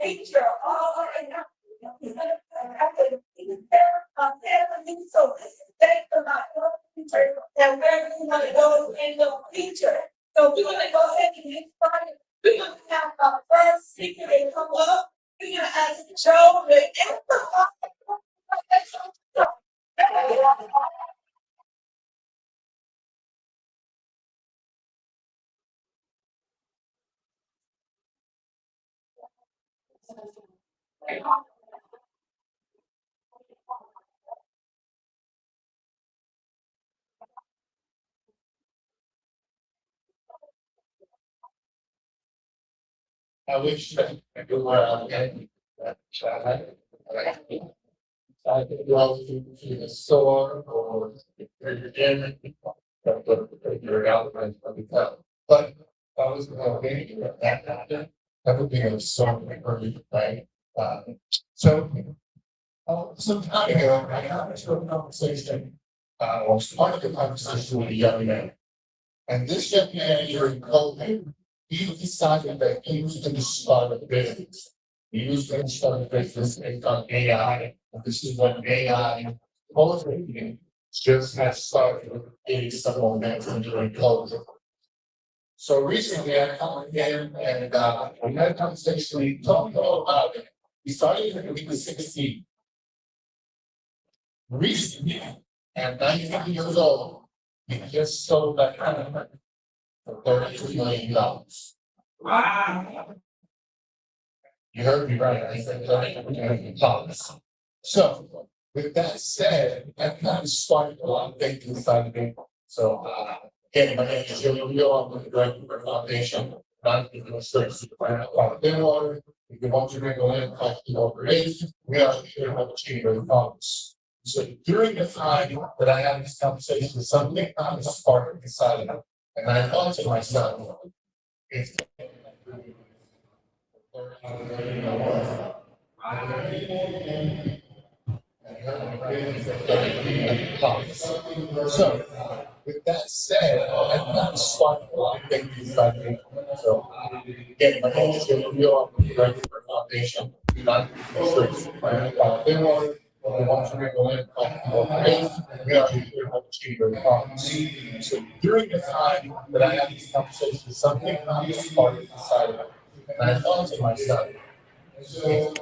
teacher, and I could family, so thank the my teacher and where we want to go in the future. So we're gonna go ahead and get started. We're gonna have our first speaker to come up. We're gonna ask Joe and I wish that everywhere I can, that child, I could go to the store or to the gym, but figure it out and tell. But if I was going to that happened, that would be a song for me to play. So, some time ago, I had a conversation, was part of the conversation with a young man. And this young man during COVID, he decided that he was going to start a business. He was going to start a business based on AI. And this is when AI cultivating just has started getting some momentum during COVID. So recently I called him and we had a conversation. He told me all about it. He started when he was 16. Recently, at 19 years old, he just sold that company for $32 million. Wow. You heard me right. I said $32 million. So, with that said, that kind of sparked a lot of things inside of me. So, again, my name is Joe. I'm with the Director of Foundation. I'm the Research about thin water. If you want to bring a land collecting over age, we are here to help achieve your problems. So during the time that I had this conversation, something kind of sparked inside of me. And I thought to myself, if so, with that said, I kind of sparked a lot of things inside of me. So, again, my name is Joe. I'm the Director of Foundation. Not research about thin water. We want to bring a land collecting over age. We are here to help achieve your problems. So during the time that I had this conversation, something kind of sparked inside of me. And I thought to myself, if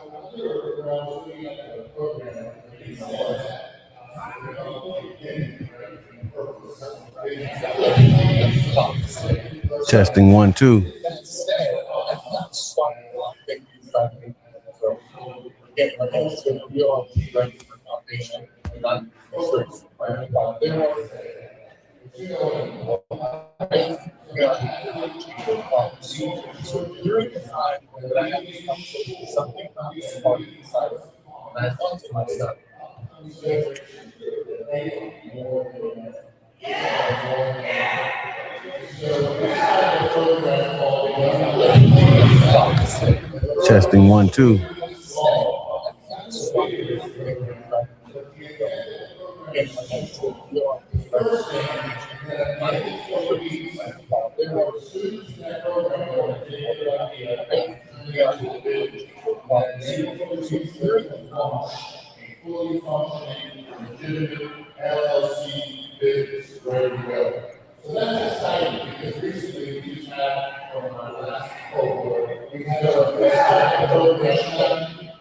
Testing 1, 2. that said, I kind of sparked a lot of things inside of me. So again, my name is Joe. We are the Director of Foundation. Not research about thin water. So during the time that I had this conversation, something kind of sparked inside of me. And I thought to myself, Testing 1, 2. Fully functioning, legitimate LLC business ready to go. So that's exciting because recently we just had from our last cohort, we had our program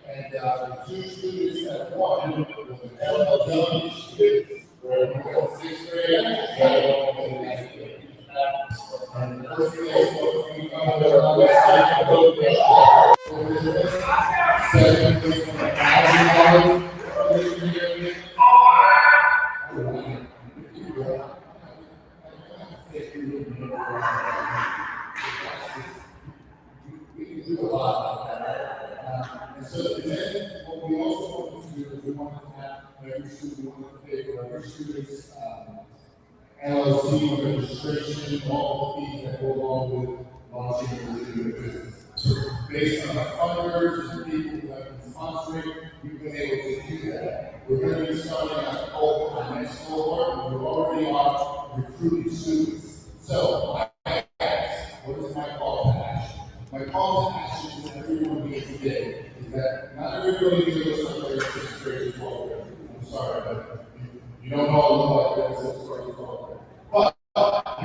and the two students that won was an LLC business ready to go. Sixth grade, the other one was ninth grade. And the first thing they spoke to me about the and so then what we also want to do is we want to have every student want to pay for every student's LLC registration, all the fees that go along with launching a legitimate business. So based on our funders and people who have been sponsoring, we've been able to do that. We're going to be starting our next cohort, and we already are recruiting students. So what is my call to action? My call to action is that everyone be get today is that not everybody lives somewhere that's very program. I'm sorry, but you don't all know about that six-grade program. But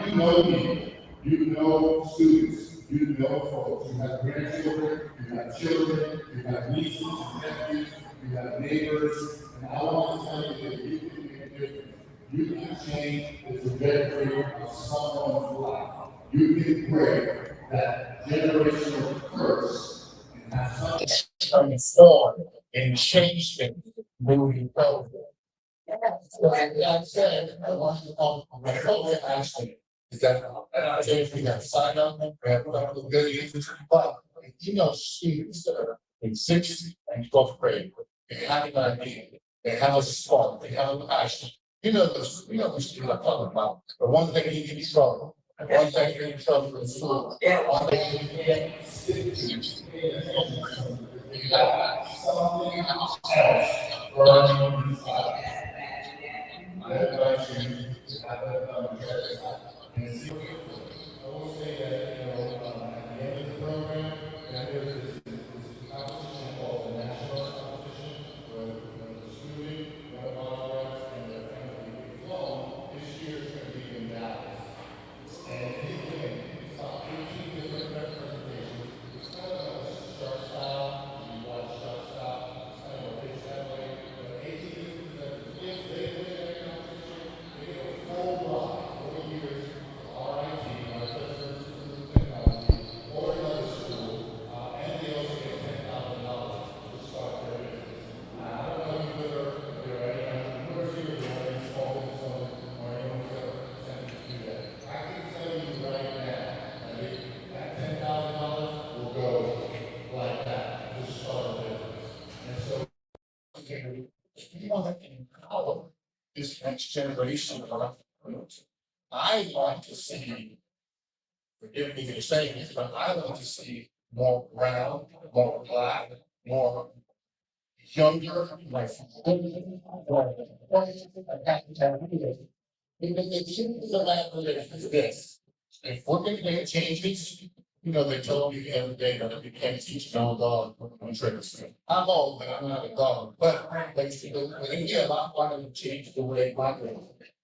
you know people, you know students, you know folks, you have grandchildren, you have children, you have nieces and nephews, you have neighbors, and I want to tell you that you can make a difference. You can change the trajectory of someone's life. You can break that generational curse and have something transform and change things moving forward. So like I said, I want to my whole action is that I think we have signed up, we have the ability, but you know, students that are in sixth and 12th grade, they have an idea, they have a spark, they have a passion. You know the students I'm talking about, the ones that get in trouble, the ones that get in trouble in school. One day they get sick, they have something else burning inside. I advise you to have that and see. I will say that, at the end of the program, that there is this competition called the national competition, where the student, one of our reps, and their family will be flown. This year is going to be in Dallas. And it's about 18 different presentations. It's kind of like a shark style. You watch shark style. It's kind of a pitch that way. But 18 different presentations. If they win that competition, they get a full ride, 4 years of RIT, our President of Technology, or another school. And they also get $10,000 to start their business. Now, I don't know if there are any entrepreneurs here, or any small business owners, or anyone who's ever attempted to do that. I can tell you right now, that $10,000 will go like that to start a business. And so, we want to empower this next generation of entrepreneurs. I want to see, forgive me for saying this, but I want to see more brown, more black, more younger, like because the truth of that is this. If we're gonna make changes, they told me the other day that you can't teach no dog on tricks. I'm old, but I'm not a dog, but basically, we get a lot wanting to change the way my life.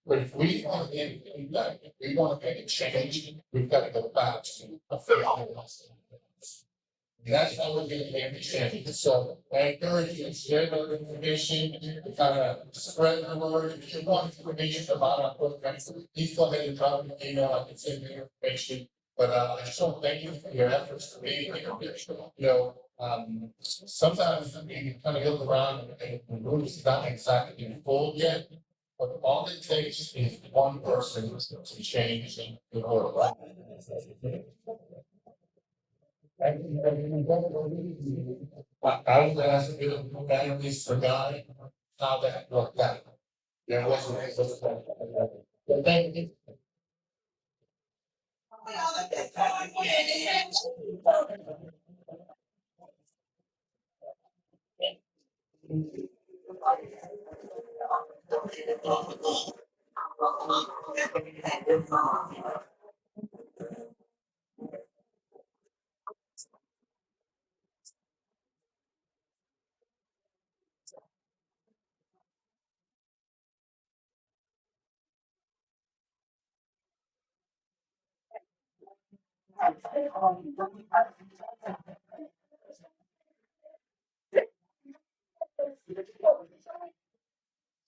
But if we want to get like, if we want to make a change, we've got to go back to a fair. That's how we're gonna make the change. So I encourage you to share the information, to kind of spread the word. If you want information about our program, please go ahead and drop me an email. I can send you information. But I just want to thank you for your efforts to be here. Sometimes you kind of look around and the room is not exactly full yet. But all it takes is one person to change the world. I was asking you to families forgot how that worked out. There wasn't. But thank you.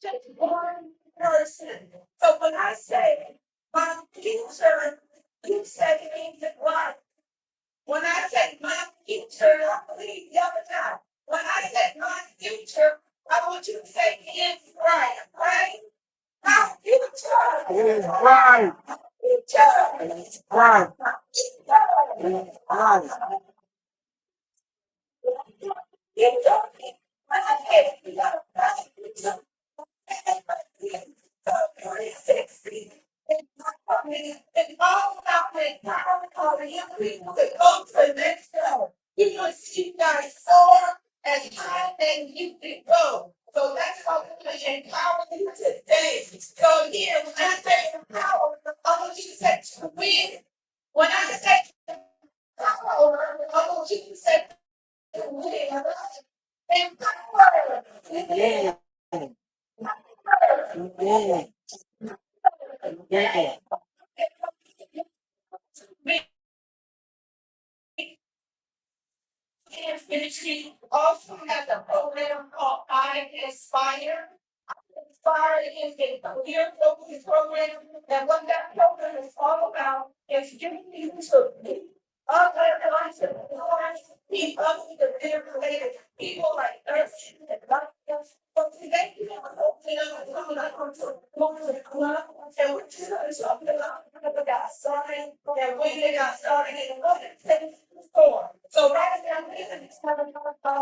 Just one person. So when I say my future, you said it means it right. When I say my future, I believe the other time. When I said my future, I want you to say it's right, right? My future. It is right. My future. It's right. My future. It's right. You don't need my head. You got my future. It's all about the power of young people to go to the next level. You will see you guys soar as high as you can go. So that's how we're going to empower you today. So here, when I say empower, I want you to say to win. When I say power, I want you to say to Ministry also has a program called I Inspire. Inspire is a career focused program, and what that program is all about is giving you to meet other entrepreneurs, meet other career-related people like us and like us. But today, we have a coming up on the club, and we're just talking about how they got started, and when they got started, and what it takes for. So right now,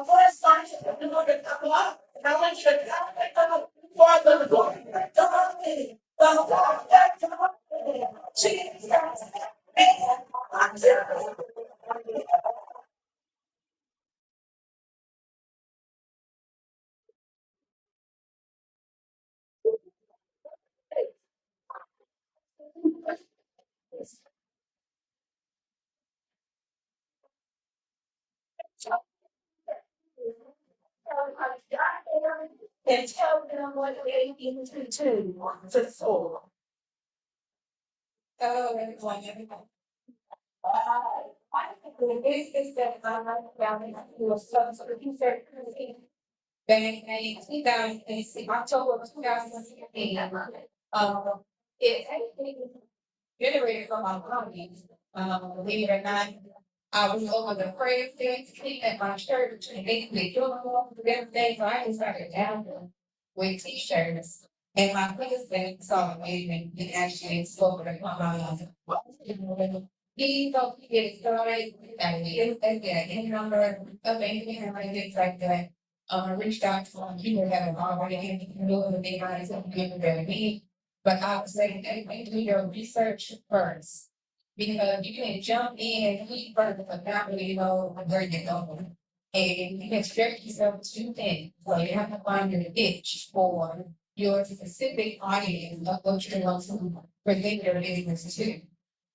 first entrepreneur to come up, and I want you to come up for the Lord. Jesus. And tell them what they need to do to soar. Oh, everyone. I think the biggest that I found in was some sort of research back in 2006, October of 2016. It actually generated from my colleagues. Believe it or not, I was over the prayer team at my church and they doing all of everything. So I just started down with t-shirts. And my president saw it and actually spoke to my he thought he get it started, and get any number of anything and things like that. Reached out to him, he would have already knew the big guys and give it me. But I would say, hey, do your research first. Because you can jump in and leave first, but not really know where you're going. And you can stretch yourself too thin. So you have to find your niche for your specific audience of what you want to present your business to.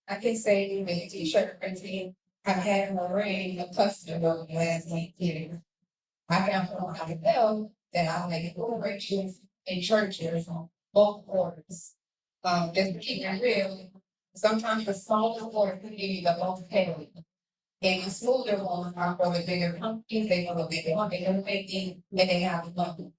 I can say with t-shirt printing, I've had an array of customers over the last 8 years. I found from how to tell that I'll make corporations and churches on both orders. Just to keep it real, sometimes the smaller orders can give you the most pay. And the smaller ones are for the bigger companies, they know what they want, they know making, and they have money.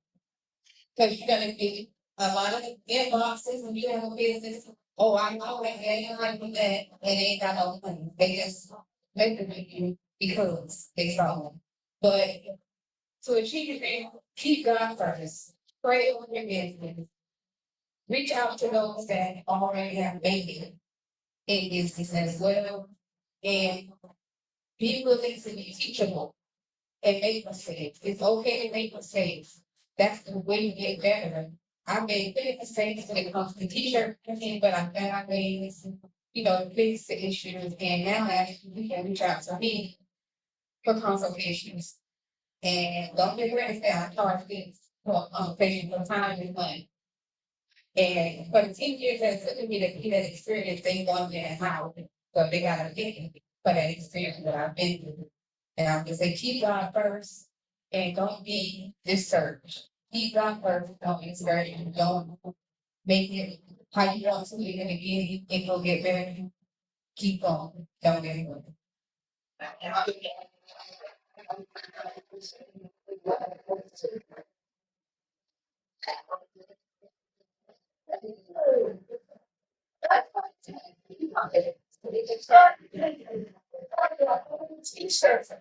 Cause you're gonna get a lot of inboxes when you have a business. Oh, I know that they ain't like that, and they ain't got no money. They just make it with you because they saw them. But to achieve it, keep God first. Pray over your business. Reach out to those that already have made it in business as well. And be willing to be teachable and make mistakes. It's okay to make mistakes. That's the way you get better. I made big mistakes when it comes to t-shirt printing, but I'm glad I made fix the issues. And now you can reach out to me for consultations. And don't get ready to say I charge this for paying for time and money. And for the 10 years that it took me to get that experience, they don't get how. So they gotta get for that experience that I've been through. And I'm just say keep God first and don't be discouraged. Keep God first, don't be discouraged, and don't make it how you want to in the beginning, it will get better. Keep on, don't get it. T-shirts.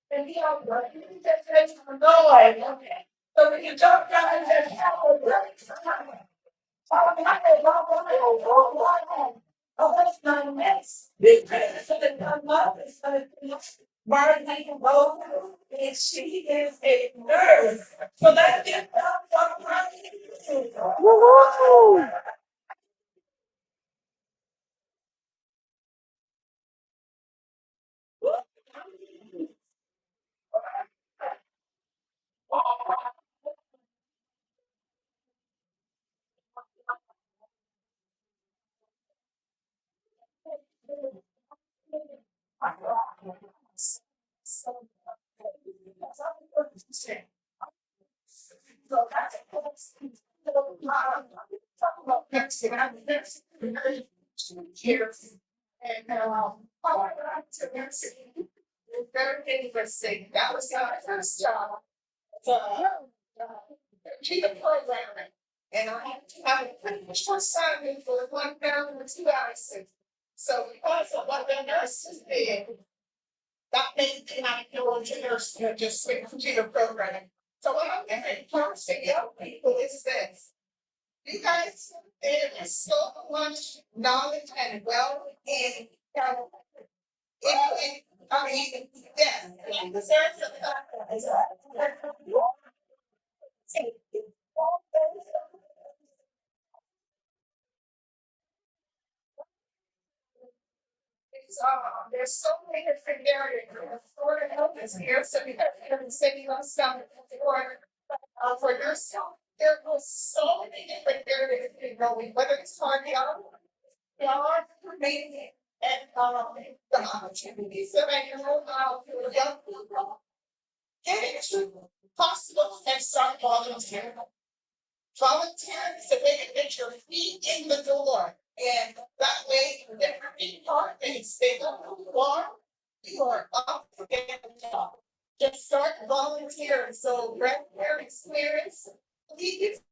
And he don't work. He just says, no, I love it. So when you talk about it, there's how it works. Oh, that's my mess. Big so that my mom is going to Marlene Bowen, and she is a nurse. So let's get up for Marlene. Woo-hoo. So that's talk about nursing. I've been nursing for 2 years. And I went back to nursing. The third thing was sick. That was my first job. The computer programming. And I had to have a pretty much assignment for 1,002 hours. So because of what the nurses did, that made me not go into nursing, just with computer programming. So what I'm encouraging young people is this. You guys, there is so much knowledge and wealth in, I mean, yeah, like the service of there's so many different areas. Florida Health is here, so we have been sending us stuff for yourself. There was so many different areas you can go in, whether it's cardiology, maybe, and the opportunities available for young people. Get into hospitals and start volunteering. Volunteering is a way to get your feet in the door. And that way, different people and stay who you are up to get a job. Just start volunteering. So, grab their experience. Please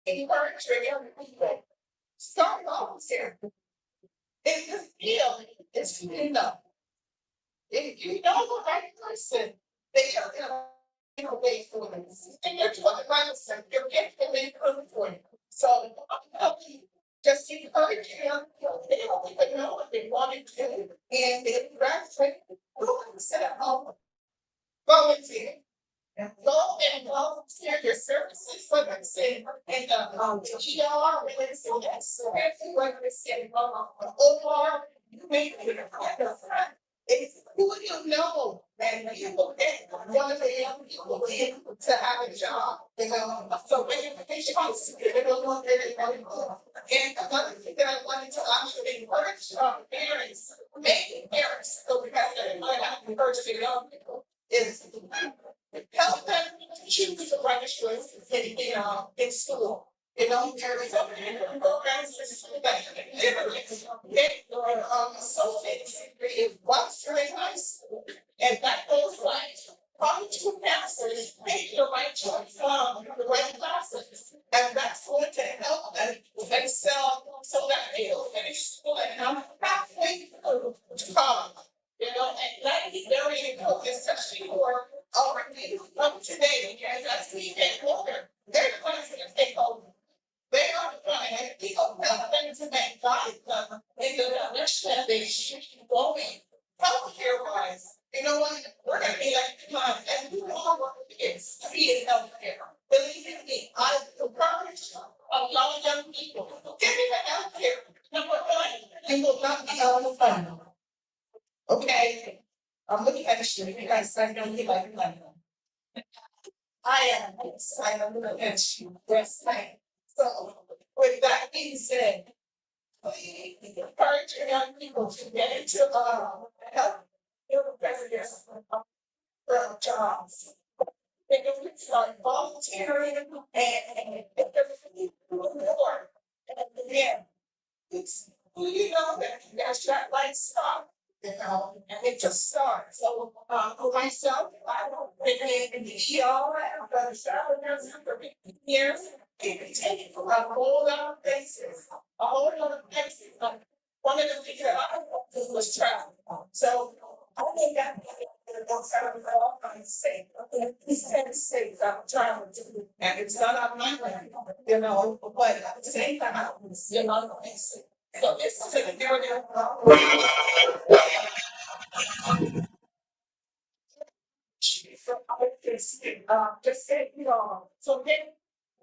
encourage your young people. Start volunteering. If you feel it's enough. If you know the right person, they are in a way for this. And you're doing the right person, you're getting them for you. So I'm helping just encourage them. They don't even know what they want to do. And if you graduate, go and sit at home. Volunteer. Go and volunteer your services, like I said, in the GR, whether it's in OR, you may be a friend. It's who you know, and you will get one of the young people to have a job, So when you're patient, you don't know very well. And another thing that I wanted to actually encourage parents, making parents, so we have to encourage the young people, is help them choose the right choice in school. There is a programs in school that literally get your associate's degree once you're in high school. And that goes like probably 2 masters, make the right choice, the right classes. And that's going to help them excel so that they'll finish school and have halfway through to college. And that is very important, especially for our youth of today, because as we get older, they're the ones that take over. They are the ones that people help them to make guide them in the direction that they should be going. Healthcare wise, you know what? We're gonna be like decline, and we all want kids to be in healthcare. Believe me, I encourage a lot of young people. Get into healthcare. Number one, you will not be on the phone. Okay, I'm looking at the street. You guys say don't be like money. I am. I am looking at you. Yes, ma'am. So, with that being said, please encourage your young people to get into health, presidents, jobs. They can start volunteering and more. And again, it's who you know that that's that light stop. And it just starts. So, for myself, I don't think in the ER, I've done a shower nursing for 15 years. It can take a whole lot of places, a whole lot of places. One of the things that I wanted to was travel. So, I think that don't travel all kinds of safe. It's safe, I'm traveling to, and it's not on my way, but at the same time, it's safe. So this is a narrative. From this, just say, so then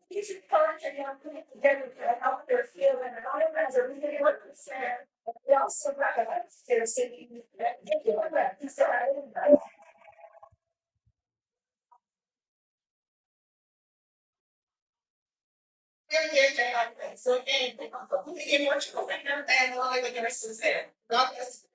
he's encouraging young people to get into the health they're feeling, and I imagine really understand. They also recognize their city that they're doing that. So So again, we get what you going there and all the nurses there. God bless.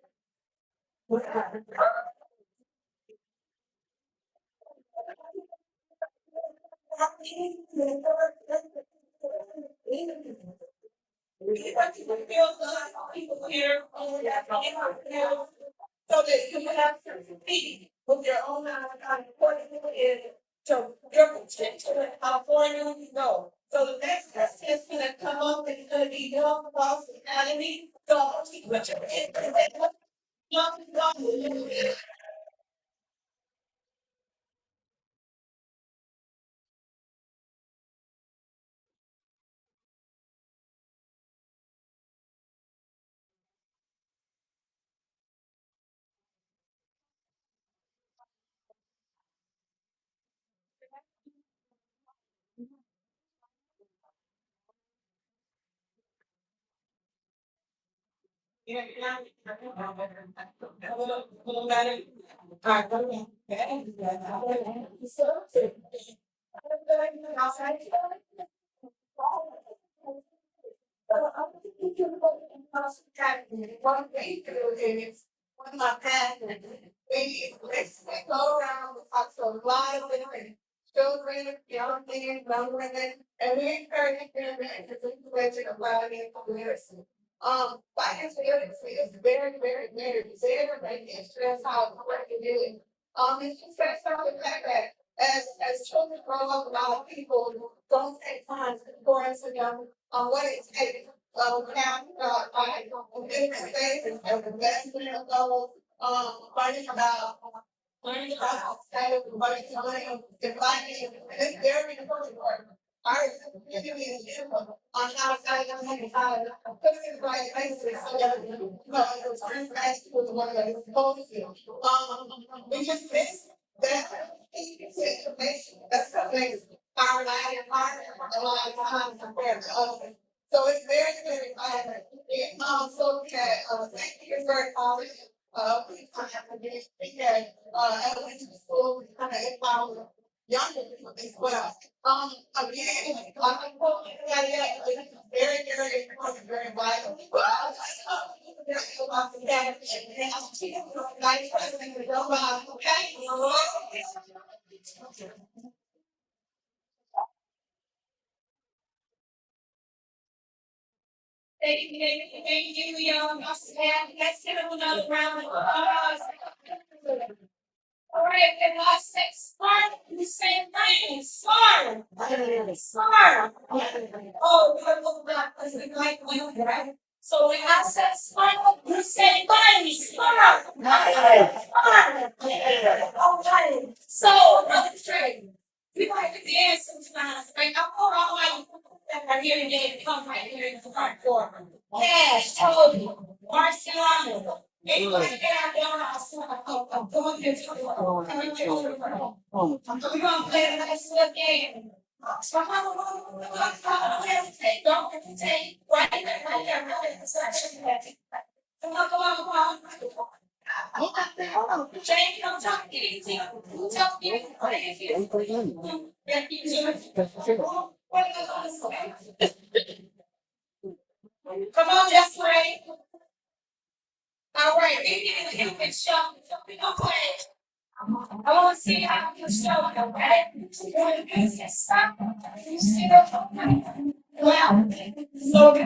People here, so that you can have sensitivity with your own important is to your potential and how far you go. So the next test is gonna come up and it's gonna be young boss academy. So I'll teach what you're in. Young. Yeah, yeah. A little better. All right, okay. So, outside. One thing to do is when my passion, we go around, we talk to a lot of women, children, young men, young women, and we encourage them to situation of learning literacy. Financial literacy is very, very, very stress out what to do. It's just stress out the fact that as children grow up, a lot of people don't take time to pour into them on what it takes. Now, like, different phases of investment of those, learning about sales, learning defining, and it's very important for our community on how to say how to put it in the right places so that it's transparency with one that is supposed to. We just miss that information. That's something our life a lot of times compared to others. So it's very, very important. It also can St. Petersburg College, we kind of get elementary school, we kind of empower younger people as well. Again, I'm it's very, very important, very vital. Okay. Thank you, young. Let's give him another round of applause. All right, and last say smart, you say thing, smart. Smart. Oh, we're looking back because we like you, right? So when I say smart, you say thing, smart. Smart. All right. So another trick. We like to dance sometimes. Like I'm all my that are here today come right here in the front door. Cash, Toby, Marciano. Anybody get out there I'm going to we're gonna play a nice little game. So don't hesitate. Right there, right there, right there. Come on, come on, come on. Jane, don't talk to anything. Tell me anything. Come on, just pray. All right, you can show. We gonna play. I want to see how you show it, okay? You stop. You see the well. So we're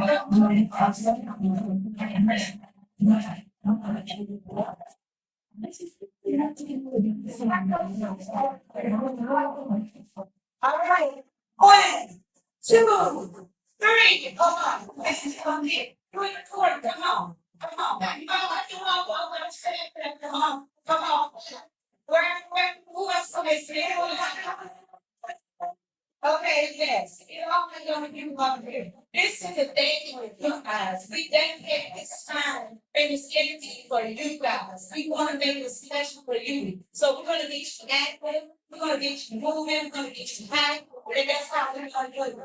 all right. 1, 2, 3. Come on. This is come here. Do it recording. Come on. Come on. Come on. Come on. Come on. Where, who else is there? Okay, yes. You know, I'm gonna give up here. This is a day with you guys. We dedicate this time and this energy for you guys. We want to make it special for you. So we're gonna get you active. We're gonna get you moving. We're gonna get you happy. And that's how we're gonna do it.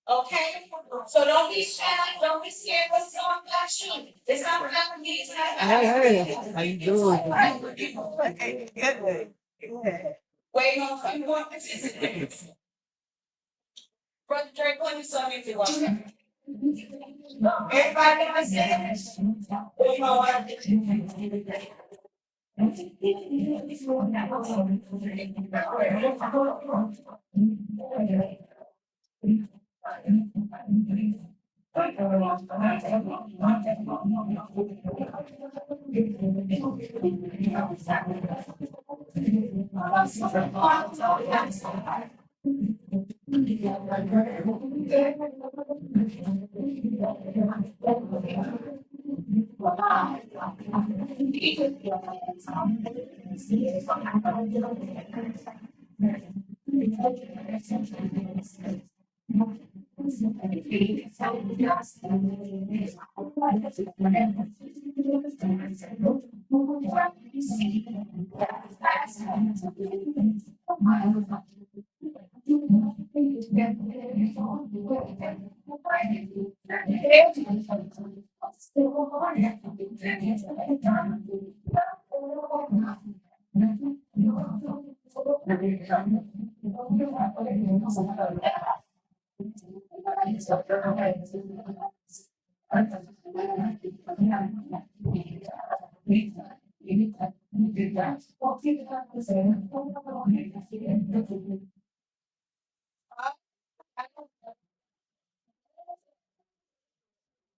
Okay? So don't be shy. Don't be scared. What's on that shoe? It's not about me. It's not about How you doing? Good. Wait on a few more participants. Brother Drake, let me something if you want. Everybody understand? You know what?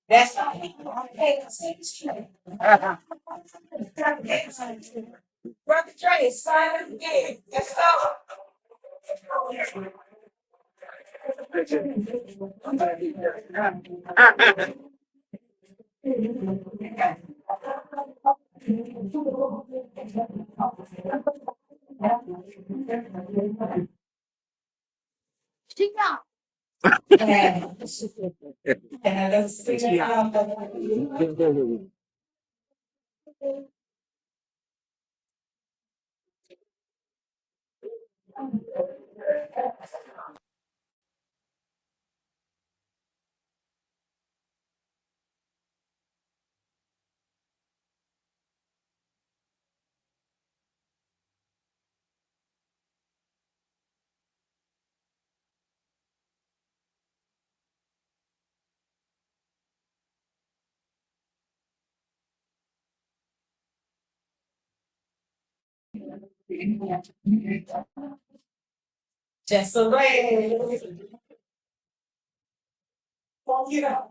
That's not okay. Brother Dre is silent again. That's all. Yeah. And that's just a way. You know.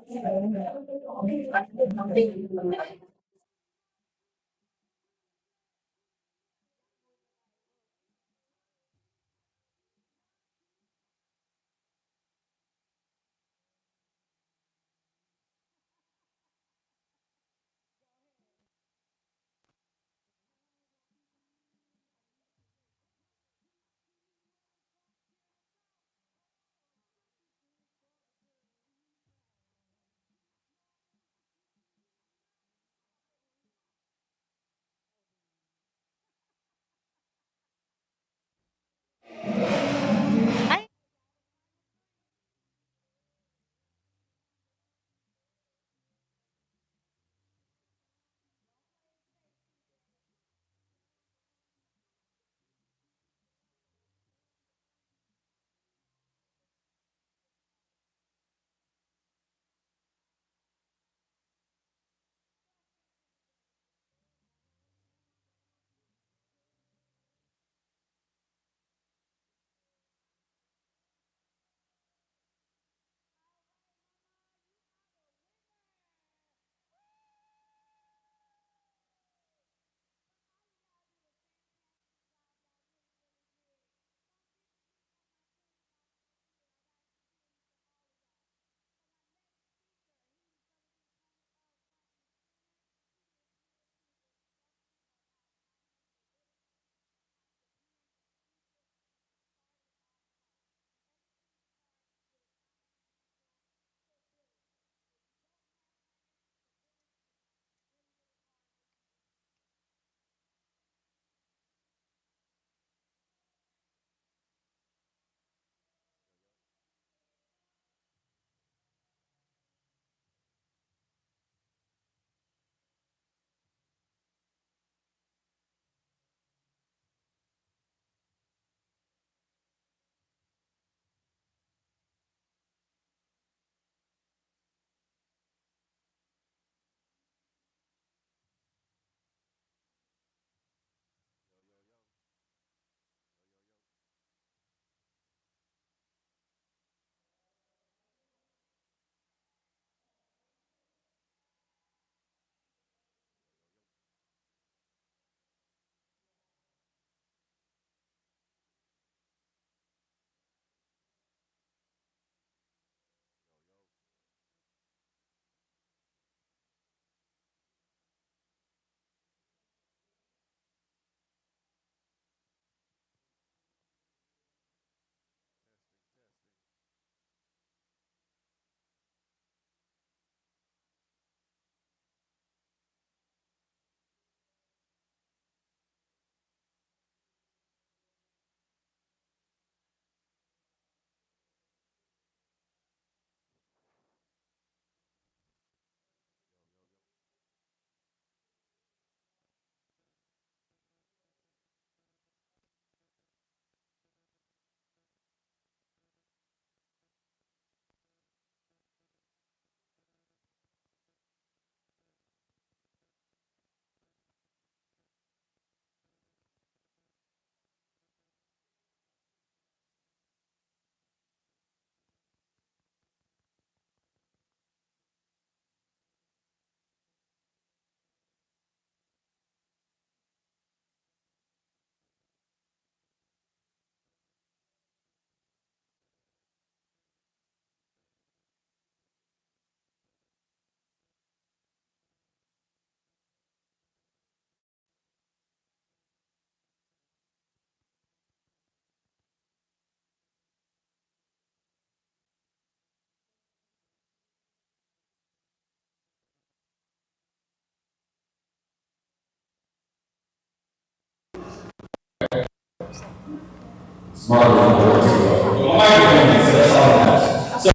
smarter than the words you wrote. Well, my microphone is, that's all it is. So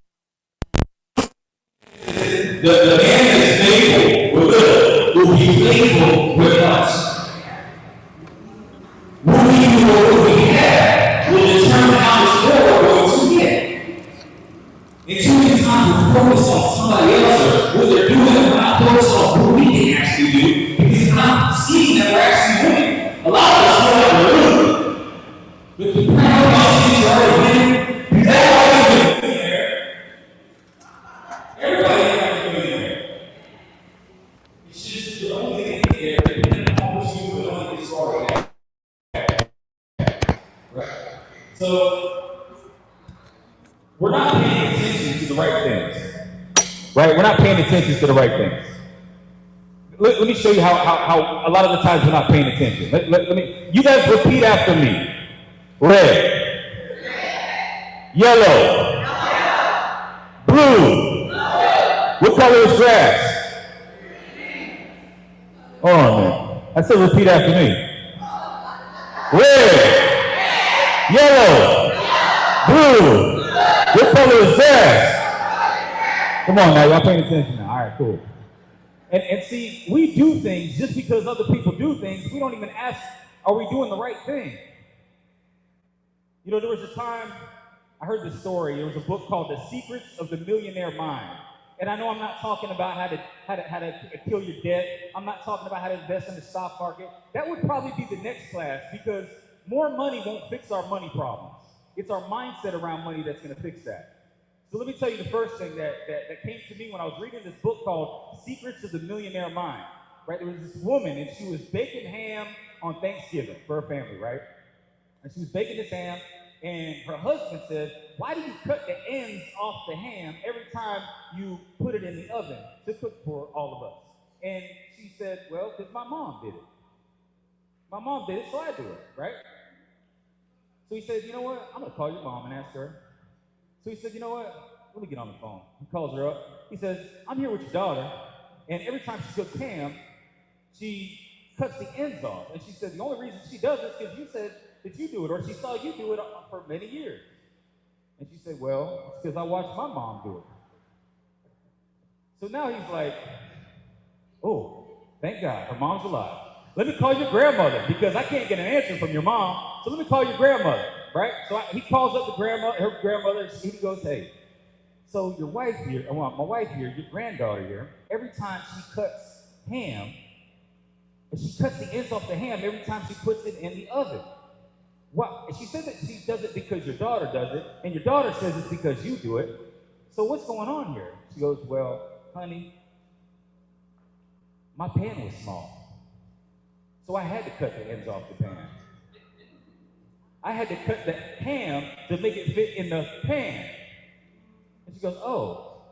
the man that is faithful with little will be faithful with much. What we do or what we have will determine how much more we're going to get. And too many times we're focused on somebody else or what they're doing, and we're not focused on what we can actually do because we're not seeing that we're actually winning. A lot of us feel like we're losing. But the power of us is already winning because everybody's a millionaire. Everybody is a millionaire. It's just the only thing there, depending on what you do, only get started. Right. So we're not paying attention to the right things. Right? We're not paying attention to the right things. Let me show you how a lot of the times we're not paying attention. Let me, you guys repeat after me. Red. Yellow. Blue. What color is grass? Hold on, man. I said repeat after me. Red. Yellow. Blue. What color is grass? Come on now, y'all paying attention now. All right, cool. And see, we do things just because other people do things. We don't even ask, are we doing the right thing? You know, there was a time, I heard this story. There was a book called The Secrets of the Millionaire Mind. And I know I'm not talking about how to kill your debt. I'm not talking about how to invest in the stock market. That would probably be the next class because more money won't fix our money problems. It's our mindset around money that's going to fix that. So let me tell you the first thing that came to me when I was reading this book called Secrets of the Millionaire Mind. Right? There was this woman and she was baking ham on Thanksgiving for her family, right? And she was baking this ham, and her husband said, why do you cut the ends off the ham every time you put it in the oven to cook for all of us? And she said, well, because my mom did it. My mom did it, so I do it, right? So he said, you know what? I'm going to call your mom and ask her. So he said, you know what? Let me get on the phone. He calls her up. He says, I'm here with your daughter, and every time she cooks ham, she cuts the ends off. And she said, the only reason she does it is because you said that you do it, or she saw you do it for many years. And she said, well, it's because I watched my mom do it. So now he's like, oh, thank God, her mom's alive. Let me call your grandmother, because I can't get an answer from your mom, so let me call your grandmother, right? So he calls up her grandmother, and he goes, hey, so your wife here, my wife here, your granddaughter here, every time she cuts ham, and she cuts the ends off the ham every time she puts it in the oven. Well, she said that she does it because your daughter does it, and your daughter says it's because you do it. So what's going on here? She goes, well, honey, my pan was small. So I had to cut the ends off the pan. I had to cut the ham to make it fit in the pan. And she goes, oh,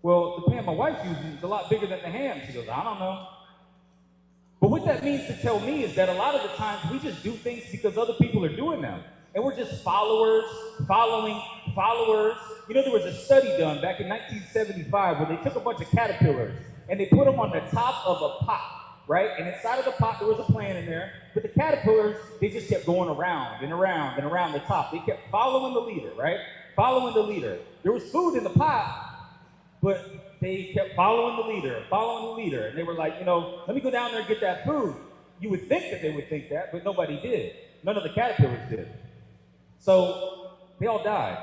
well, the pan my wife uses is a lot bigger than the ham. She goes, I don't know. But what that means to tell me is that a lot of the times we just do things because other people are doing them. And we're just followers, following followers. You know, there was a study done back in 1975 where they took a bunch of caterpillars and they put them on the top of a pot, right? And inside of the pot, there was a plant in there. But the caterpillars, they just kept going around and around and around the top. They kept following the leader, right? Following the leader. There was food in the pot, but they kept following the leader. And they were like, you know, let me go down there and get that food. You would think that they would think that, but nobody did. None of the caterpillars did. So they all died.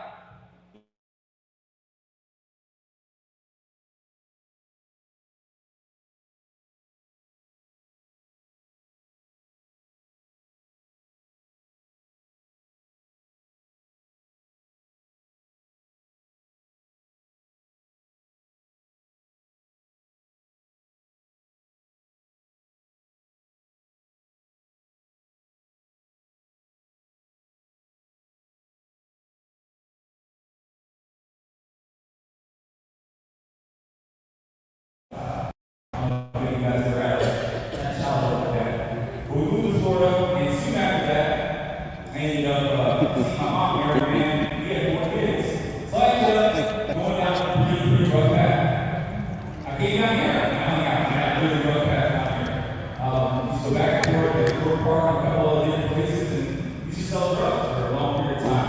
So back and forth, they were part of a couple of different places, and we used to sell drugs for a long period of time.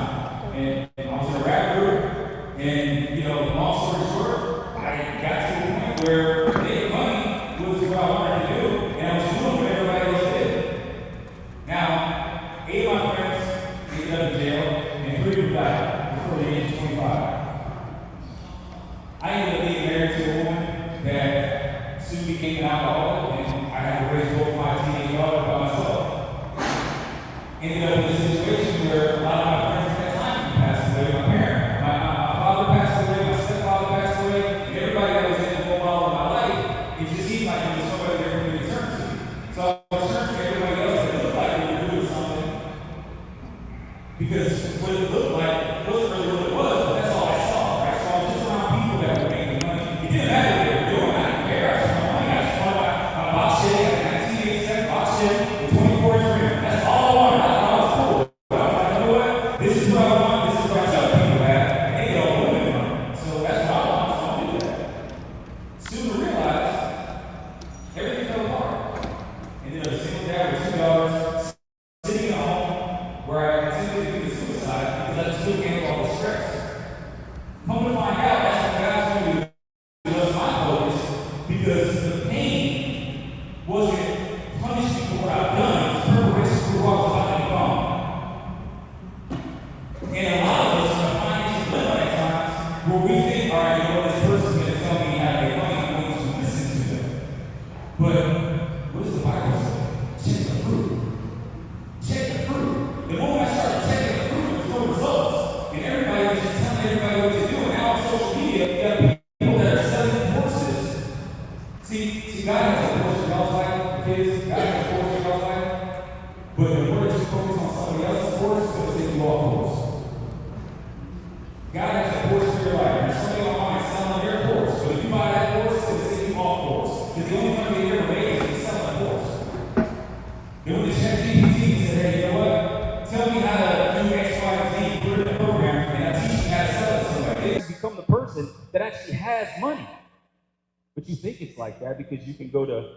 just what it looked like. It wasn't really what it was, but that's all I saw, right? So I was just around people that were making money. It didn't matter what they were doing. I didn't care. I just wanted money. I just wanted my box shit, a 1987 box shit, with 24 rim. That's all I wanted. I thought I was cool. I was like, you know what? This is what I want. This is what I tell people that. And they don't want it from me. So that's what I want. So I'll do that. Soon to realize everything fell apart. And then a single dad with $2 sitting at home where I attempted to commit suicide because I just couldn't handle all the stress. Come to find out, that's what God's going to do. Was my focus because the pain wasn't punishment for what I've done, it was preparation for what I was about to become. And a lot of us are finding some at times where we think, all right, you know, this person's going to tell me how to make money, I'm going to listen to them. But what does the Bible say? Check the fruit. Check the fruit. The moment I started checking the fruit, there's no results. And everybody was just telling everybody what to do. And now on social media, you got people that are selling courses. See, God has a course in y'all's life, kids. God has a course in y'all's life. But in order to focus on somebody else's course, it's going to take you off course. God has a course for your life. There's somebody online selling their course. But if you buy that course, it's going to take you off course. Because the only money they ever made is selling a course. They went to ChatGPT and said, hey, you know what? Tell me how to do X, Y, and Z, put it in a program, and I teach you how to sell it to somebody. They become the person that actually has money. But you think it's like that because you can go to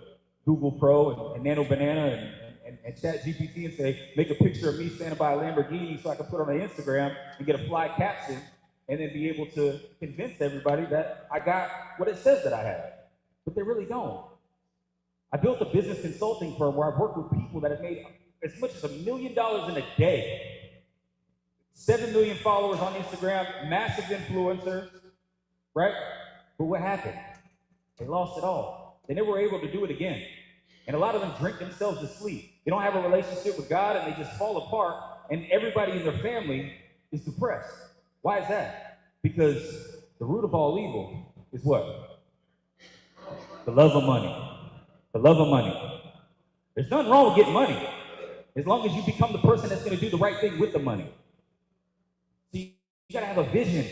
Google Pro and Nano Banana and ChatGPT and say, make a picture of me standing by a Lamborghini so I can put it on my Instagram and get a fly caption and then be able to convince everybody that I got what it says that I have. But they really don't. I built a business consulting firm where I've worked with people that have made as much as $1 million in a day. 7 million followers on Instagram, massive influencers, right? But what happened? They lost it all. They never were able to do it again. And a lot of them drink themselves to sleep. They don't have a relationship with God and they just fall apart and everybody in their family is depressed. Why is that? Because the root of all evil is what? The love of money. The love of money. There's nothing wrong with getting money, as long as you become the person that's going to do the right thing with the money. See, you got to have a vision.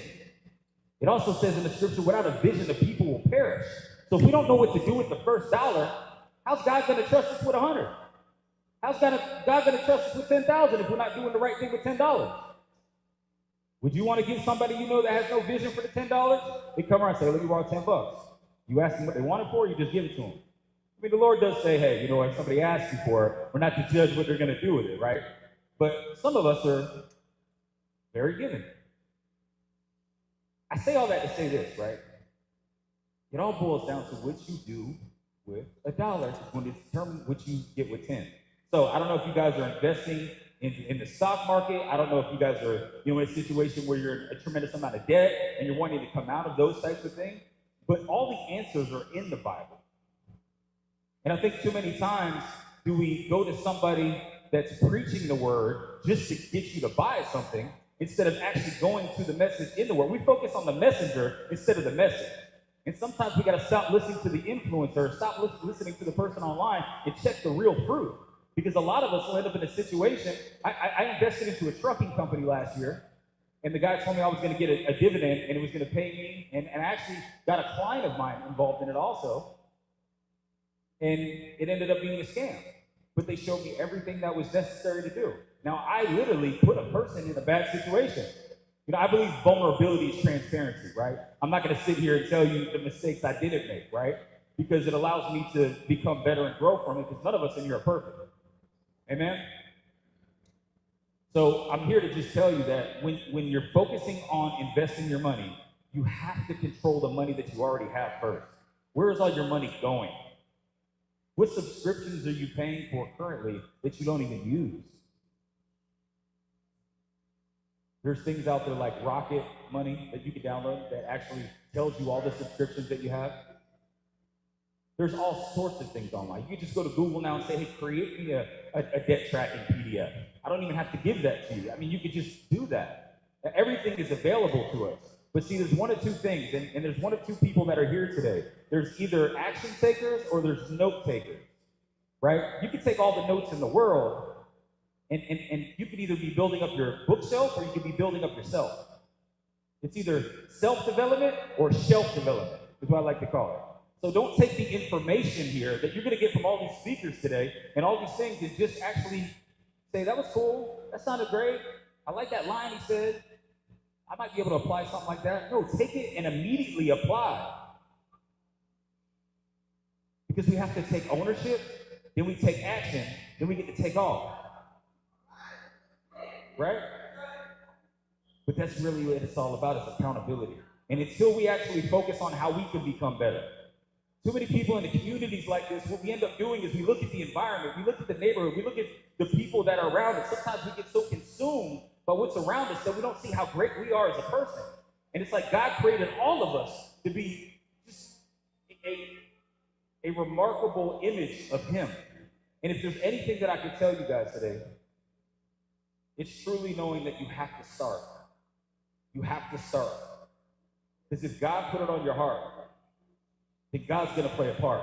It also says in the scripture, without a vision, the people will perish. So if we don't know what to do with the first dollar, how's God going to trust us with 100? How's God going to trust us with 10,000 if we're not doing the right thing with $10? Would you want to give somebody you know that has no vision for the $10? They come around and say, let me borrow $10. You ask them what they want it for, you just give it to them. I mean, the Lord does say, hey, you know, if somebody asks you for it, we're not to judge what they're going to do with it, right? But some of us are very giving. I say all that to say this, right? It all boils down to what you do with $1 is going to determine what you get with 10. So I don't know if you guys are investing in the stock market. I don't know if you guys are, you know, in a situation where you're in a tremendous amount of debt and you're wanting to come out of those types of things. But all the answers are in the Bible. And I think too many times do we go to somebody that's preaching the word just to get you to buy something instead of actually going to the message in the word. We focus on the messenger instead of the message. And sometimes we got to stop listening to the influencer, stop listening to the person online and check the real fruit. Because a lot of us will end up in a situation. I invested into a trucking company last year, and the guy told me I was going to get a dividend and it was going to pay me. And I actually got a client of mine involved in it also. And it ended up being a scam. But they showed me everything that was necessary to do. Now, I literally put a person in a bad situation. You know, I believe vulnerability is transparency, right? I'm not going to sit here and tell you the mistakes I didn't make, right? Because it allows me to become better and grow from it, because none of us in here are perfect. Amen? So I'm here to just tell you that when you're focusing on investing your money, you have to control the money that you already have first. Where is all your money going? What subscriptions are you paying for currently that you don't even use? There's things out there like Rocket Money that you can download that actually tells you all the subscriptions that you have. There's all sorts of things online. You can just go to Google now and say, hey, create me a debt tracking PDF. I don't even have to give that to you. I mean, you could just do that. Everything is available to us. But see, there's one of two things, and there's one of two people that are here today. There's either action takers or there's note takers, right? You can take all the notes in the world, And you can either be building up your bookshelf or you can be building up yourself. It's either self-development or shelf development, is what I like to call it. So don't take the information here that you're going to get from all these speakers today and all these things and just actually say, that was cool, that sounded great, I like that line he said, I might be able to apply something like that. No, take it and immediately apply. Because we have to take ownership, then we take action, then we get to take off. Right? But that's really what it's all about, is accountability. And until we actually focus on how we can become better. Too many people in the communities like this, what we end up doing is we look at the environment, we look at the neighborhood, we look at the people that are around us. Sometimes we get so consumed by what's around us that we don't see how great we are as a person. And it's like God created all of us to be just a remarkable image of Him. And if there's anything that I could tell you guys today, it's truly knowing that you have to start. You have to start. Because if God put it on your heart, then God's going to play a part.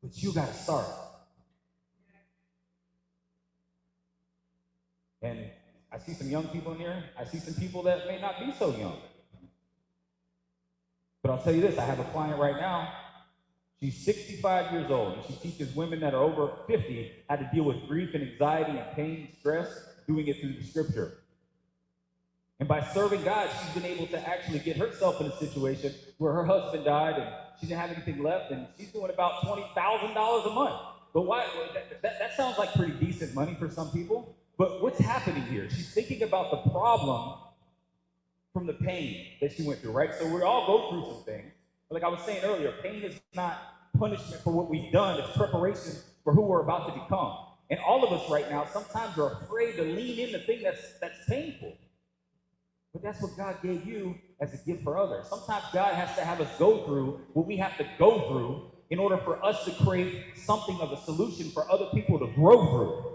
But you got to start. And I see some young people in here. I see some people that may not be so young. But I'll tell you this, I have a client right now. She's 65 years old, and she teaches women that are over 50 how to deal with grief and anxiety and pain, stress, doing it through the scripture. And by serving God, she's been able to actually get herself in a situation where her husband died and she didn't have anything left, and she's doing about $20,000 a month. But why? That sounds like pretty decent money for some people. But what's happening here? She's thinking about the problem from the pain that she went through, right? So we all go through some things. But like I was saying earlier, pain is not punishment for what we've done. It's preparation for who we're about to become. And all of us right now sometimes are afraid to lean in the thing that's painful. But that's what God gave you as a gift for others. Sometimes God has to have us go through what we have to go through in order for us to create something of a solution for other people to grow through.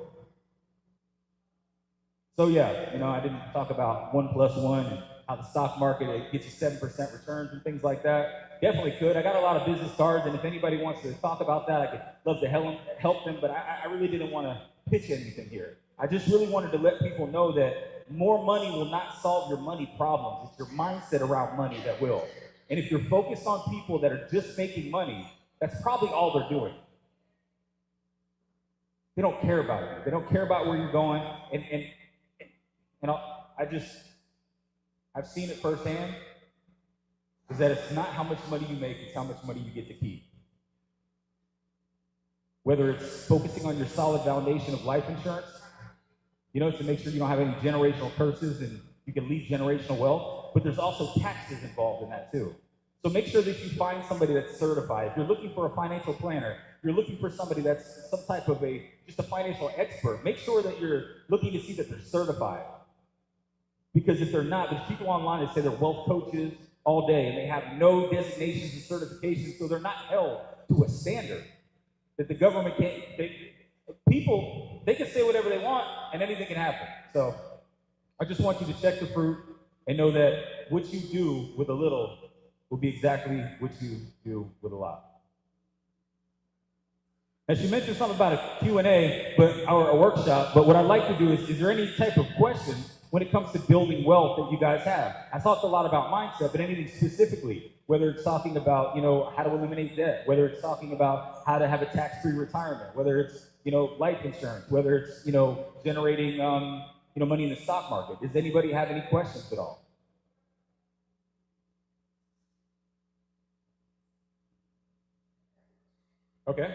So yeah, I didn't talk about 1+1 and how the stock market gets you 7% returns and things like that. Definitely could. I got a lot of business cards, and if anybody wants to talk about that, I could love to help them, but I really didn't want to pitch anything here. I just really wanted to let people know that more money will not solve your money problems. It's your mindset around money that will. And if you're focused on people that are just making money, that's probably all they're doing. They don't care about it. They don't care about where you're going. And I've seen it firsthand, is that it's not how much money you make, it's how much money you get to keep. Whether it's focusing on your solid foundation of life insurance, to make sure you don't have any generational curses and you can leave generational wealth, but there's also taxes involved in that too. So make sure that you find somebody that's certified. If you're looking for a financial planner, you're looking for somebody that's some type of just a financial expert, make sure that you're looking to see that they're certified. Because if they're not, there's people online that say they're wealth coaches all day and they have no designations and certifications, so they're not held to a standard that the government can't. They can say whatever they want and anything can happen. So I just want you to check the fruit and know that what you do with a little will be exactly what you do with a lot. Now, she mentioned something about a Q&A, or a workshop, but what I'd like to do is there any type of questions when it comes to building wealth that you guys have? I talked a lot about mindset, but anything specifically, whether it's talking about, how to eliminate debt, whether it's talking about how to have a tax-free retirement, whether it's, life insurance, whether it's, generating, money in the stock market. Does anybody have any questions at all? Okay.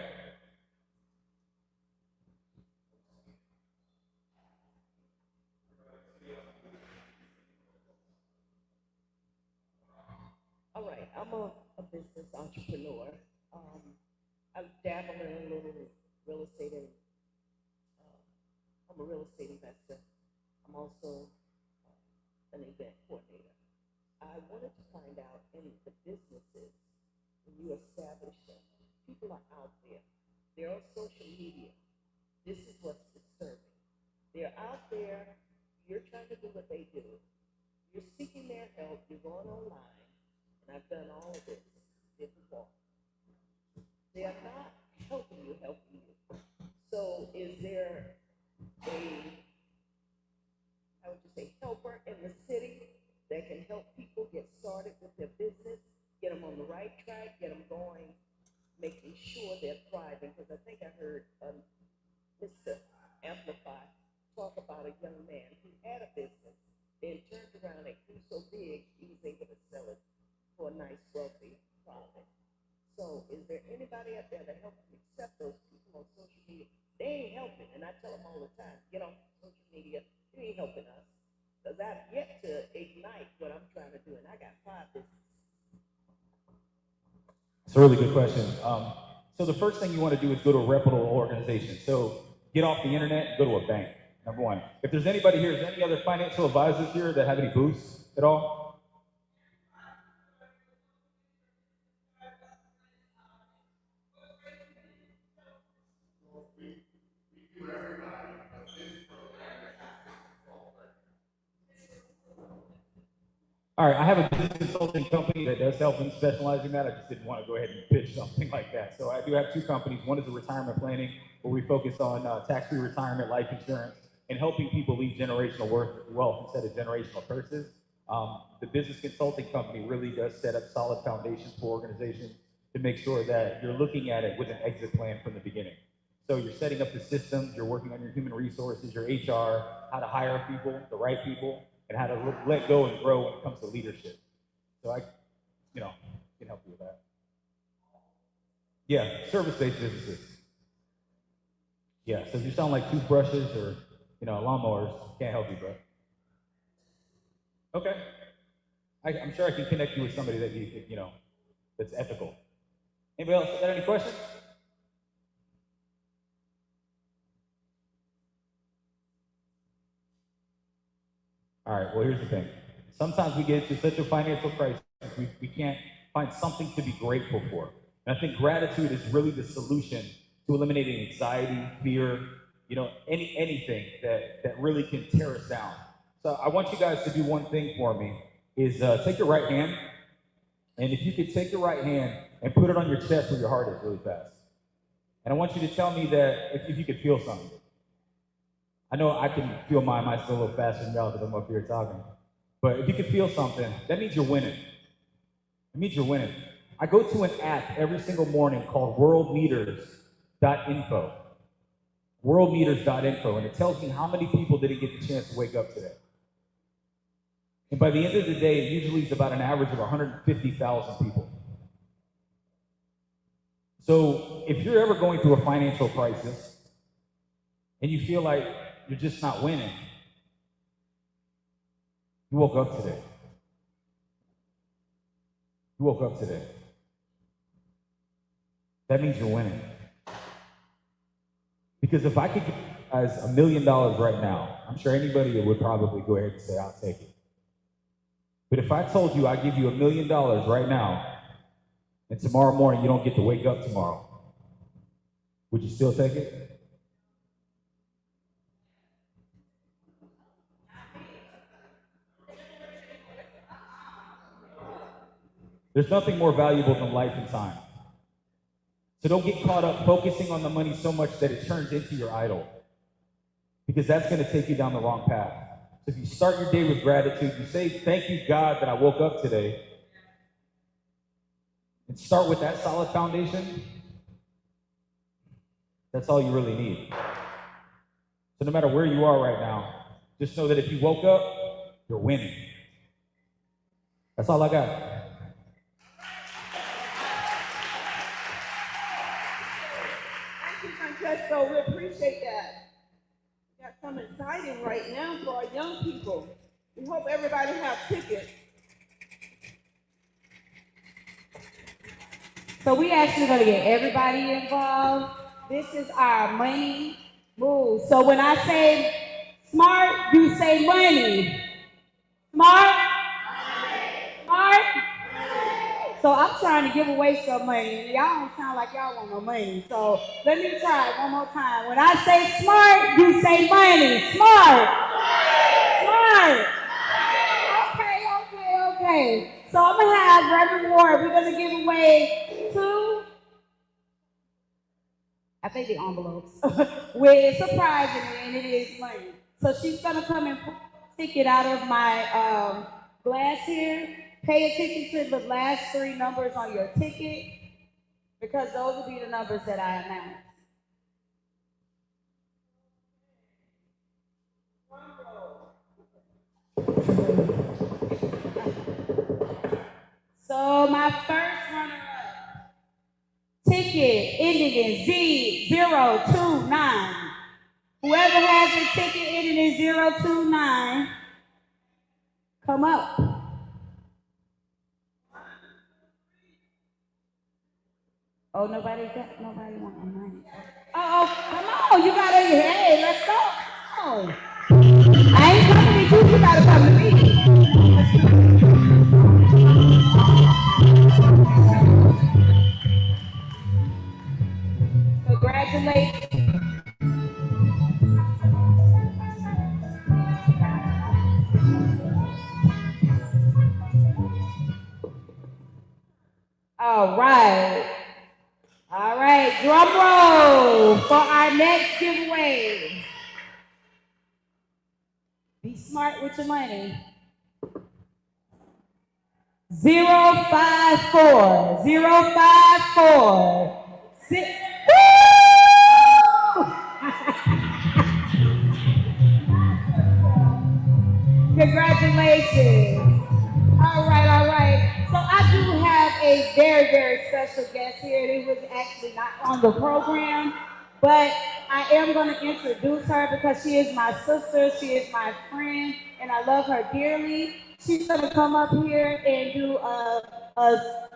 All right, I'm a business entrepreneur. I dabble in a little real estate, and I'm a real estate investor. I'm also an event coordinator. I wanted to find out in the businesses, when you establish them, people are out there. They're on social media. This is what's disturbing. They're out there. You're trying to do what they do. You're seeking their help. You're going online. And I've done all of this, different walks. They are not helping you. So is there how would you say, helper in the city that can help people get started with their business, get them on the right track, get them going, making sure they're thriving. Because I think I heard Mr. Amplify talk about a young man who had a business, then turned around and grew so big he was able to sell it for a nice, wealthy profit. So is there anybody out there that helps accept those people on social media? They ain't helping, and I tell them all the time, get on social media, you ain't helping us. Because I've yet to ignite what I'm trying to do, and I got 5 businesses. It's a really good question. So the first thing you want to do is go to a reputable organization. So get off the internet and go to a bank, number one. If there's anybody here, is there any other financial advisors here that have any booths at all? All right, I have a business consulting company that does help and specialize in that. I just didn't want to go ahead and pitch something like that. So I do have 2 companies. One is a retirement planning, where we focus on tax-free retirement, life insurance, and helping people leave generational wealth instead of generational curses. The business consulting company really does set up solid foundations for organizations to make sure that you're looking at it with an exit plan from the beginning. So you're setting up the systems, you're working on your human resources, your HR, how to hire people, the right people, and how to let go and grow when it comes to leadership. So I, can help you with that. Yeah, service-based businesses. Yeah, so if you sound like toothbrushes or, lawnmowers, can't help you, bro. Okay. I'm sure I can connect you with somebody that you could, that's ethical. Anybody else got any questions? All right, well, here's the thing. Sometimes we get into such a financial crisis, we can't find something to be grateful for. And I think gratitude is really the solution to eliminating anxiety, fear, anything that really can tear us down. So I want you guys to do one thing for me, is take your right hand, and if you could take your right hand and put it on your chest where your heart is really fast. And I want you to tell me that if you could feel something. I know I can feel mine still a little faster than y'all because I'm up here talking. But if you can feel something, that means you're winning. It means you're winning. I go to an app every single morning called worldmeters.info. Worldmeters.info, and it tells me how many people didn't get the chance to wake up today. And by the end of the day, it usually is about an average of 150,000 people. So if you're ever going through a financial crisis and you feel like you're just not winning, you woke up today. You woke up today. That means you're winning. Because if I could give you guys $1 million right now, I'm sure anybody would probably go ahead and say, I'll take it. But if I told you I give you $1 million right now, and tomorrow morning you don't get to wake up tomorrow, would you still take it? There's nothing more valuable than life and time. So don't get caught up focusing on the money so much that it turns into your idol, because that's going to take you down the wrong path. So if you start your day with gratitude, you say, thank you, God, that I woke up today, and start with that solid foundation, that's all you really need. So no matter where you are right now, just know that if you woke up, you're winning. That's all I got. So we appreciate that. We got some exciting right now for our young people. We hope everybody have tickets. So we actually going to get everybody involved. This is our money move. So when I say smart, you say money. Smart? Smart? So I'm trying to give away some money. Y'all don't sound like y'all want no money. So let me try it one more time. When I say smart, you say money. Smart. Smart. Okay. So I'm going to have Reverend Ward. We're going to give away 2. I think the envelopes, with surprisingly, and it is money. So she's gonna come and stick it out of my glass here. Pay attention to the last 3 numbers on your ticket, because those will be the numbers that I announce. So my first runner-up, ticket ending in Z029. Whoever has a ticket ending in 029, come up. Oh, nobody want my money. Oh, come on, you gotta, hey, let's go. Come on. I ain't coming to you gotta come to me. Congratulations. All right. All right, drum roll for our next giveaway. Be smart with your money. 054, 054. Woo! Congratulations. All right, all right. So I do have a very, very special guest here. He was actually not on the program, but I am going to introduce her because she is my sister, she is my friend, and I love her dearly. She's going to come up here and do a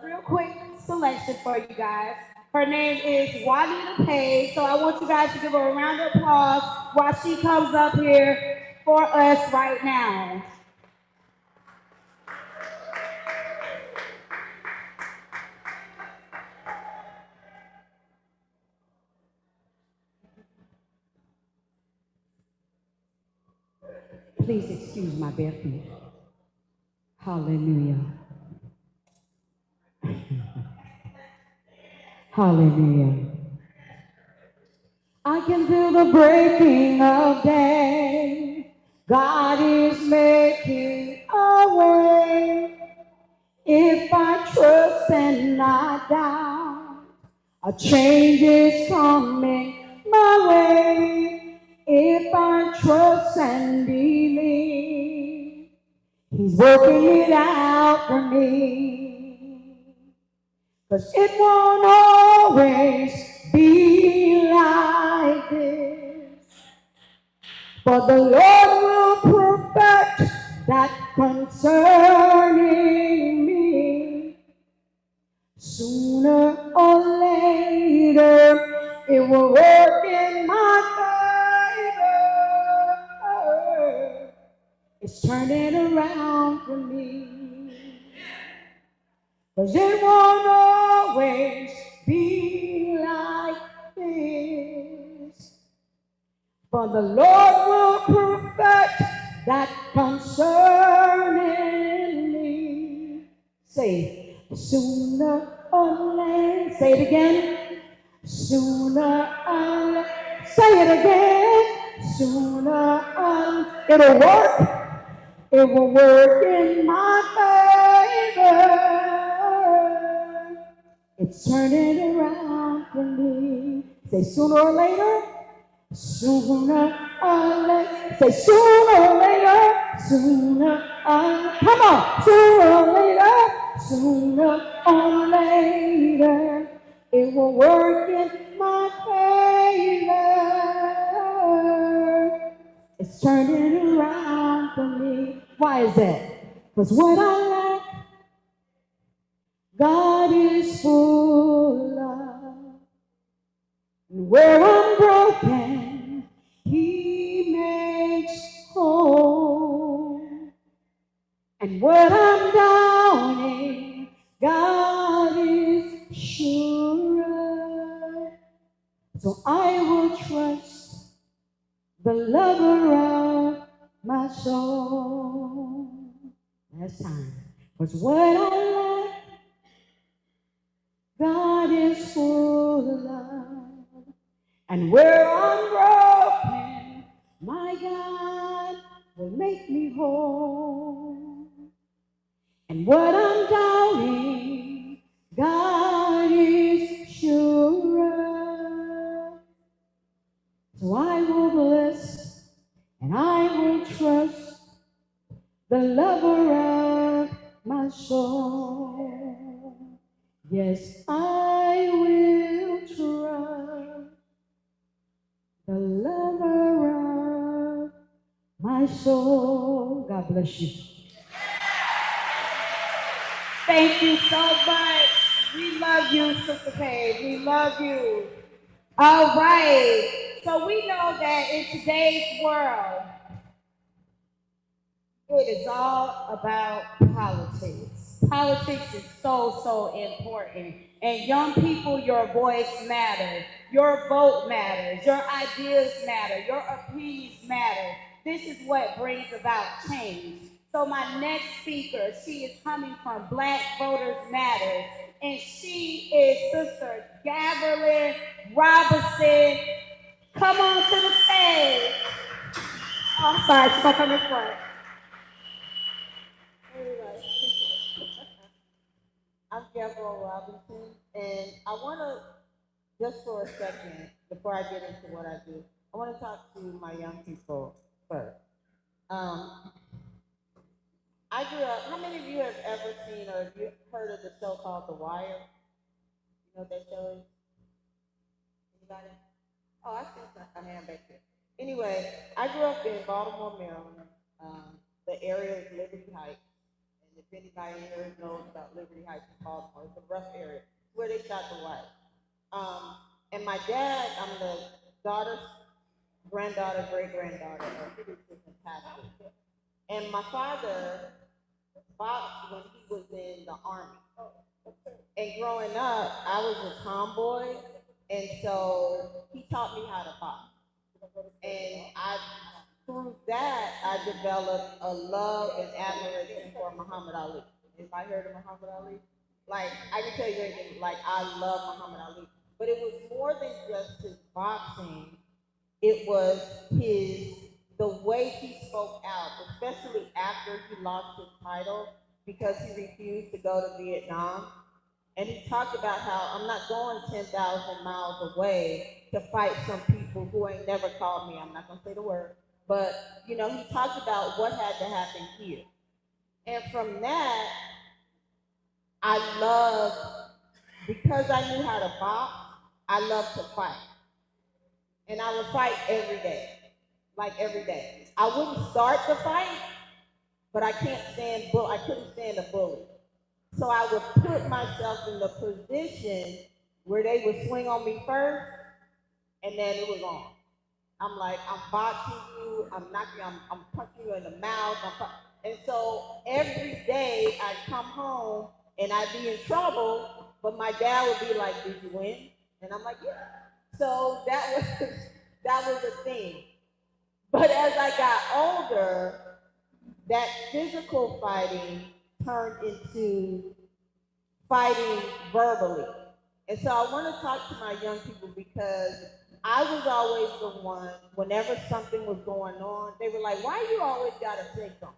real quick selection for you guys. Her name is Juanita Page, so I want you guys to give her a round of applause while she comes up here for us right now. Please excuse my bare feet. Hallelujah. Hallelujah. I can feel the breaking of day. God is making a way. If I trust and not doubt, a change is coming my way. If I trust and believe, He's working it out for me. 'Cause it won't always be like this. For the Lord will perfect that concerning me. Sooner or later, it will work in my favor. It's turning around for me. 'Cause it won't always be like this. For the Lord will perfect that concerning me. Say, sooner or later. Say it again. Sooner or later. Say it again. Sooner or later. It'll work. It will work in my favor. It's turning around for me. Say sooner or later. Sooner or later. Say sooner or later. Sooner or come on. Sooner or later. Sooner or later. It will work in my favor. It's turning around for me. Why is that? Because what I lack, God is full of. And where I'm broken, He makes whole. And what I'm down in, God is sure. So I will trust the lover of my soul. Last time. Was what I lack, God is full of. And where I'm broken, my God will make me whole. And what I'm doubting, God is sure. So I will bless and I will trust the lover of my soul. Yes, I will trust the lover of my soul. God bless you. Thank you so much. We love you, Sister Paige. We love you. All right. So we know that in today's world, it is all about politics. Politics is so, so important. And young people, your voice matters. Your vote matters. Your ideas matter. Your opinions matter. This is what brings about change. So my next speaker, she is coming from Black Voters Matters. And she is Sister Gavelyn Robinson. Come on to the stage. Oh, I'm sorry, she's gonna come in front. I'm Gabrielle Robinson, and I want to, just for a second, before I get into what I do, I want to talk to my young people first. I grew up, how many of you have ever seen or have you heard of the show called The Wire? You know what that show is? Anybody? Oh, I see a hand back there. Anyway, I grew up in Baltimore, Maryland. The area is Liberty Heights. And if anybody here knows about Liberty Heights in Baltimore, it's a rough area where they shot The Wire. And my dad, I'm the daughter, granddaughter, great-granddaughter of Christian pastor. And my father boxed when he was in the Army. And growing up, I was a tomboy, and so he taught me how to box. And through that, I developed a love and admiration for Muhammad Ali. Anybody heard of Muhammad Ali? Like, I can tell you anything, like, I love Muhammad Ali. But it was more than just his boxing. It was the way he spoke out, especially after he lost his title because he refused to go to Vietnam. And he talked about how I'm not going 10,000 miles away to fight some people who ain't never called me. I'm not going to say the word. But, he talked about what had to happen here. And from that, I loved, because I knew how to box, I loved to fight. And I would fight every day. Like every day. I wouldn't start the fight, but I couldn't stand a bully. So I would put myself in the position where they would swing on me first, and then it was on. I'm like, I'm boxing you, I'm knocking, I'm punching you in the mouth. And so every day I'd come home and I'd be in trouble, but my dad would be like, did you win? And I'm like, yeah. So that was the thing. But as I got older, that physical fighting turned into fighting verbally. And so I want to talk to my young people because I was always the one, whenever something was going on, they were like, why you always got to say something?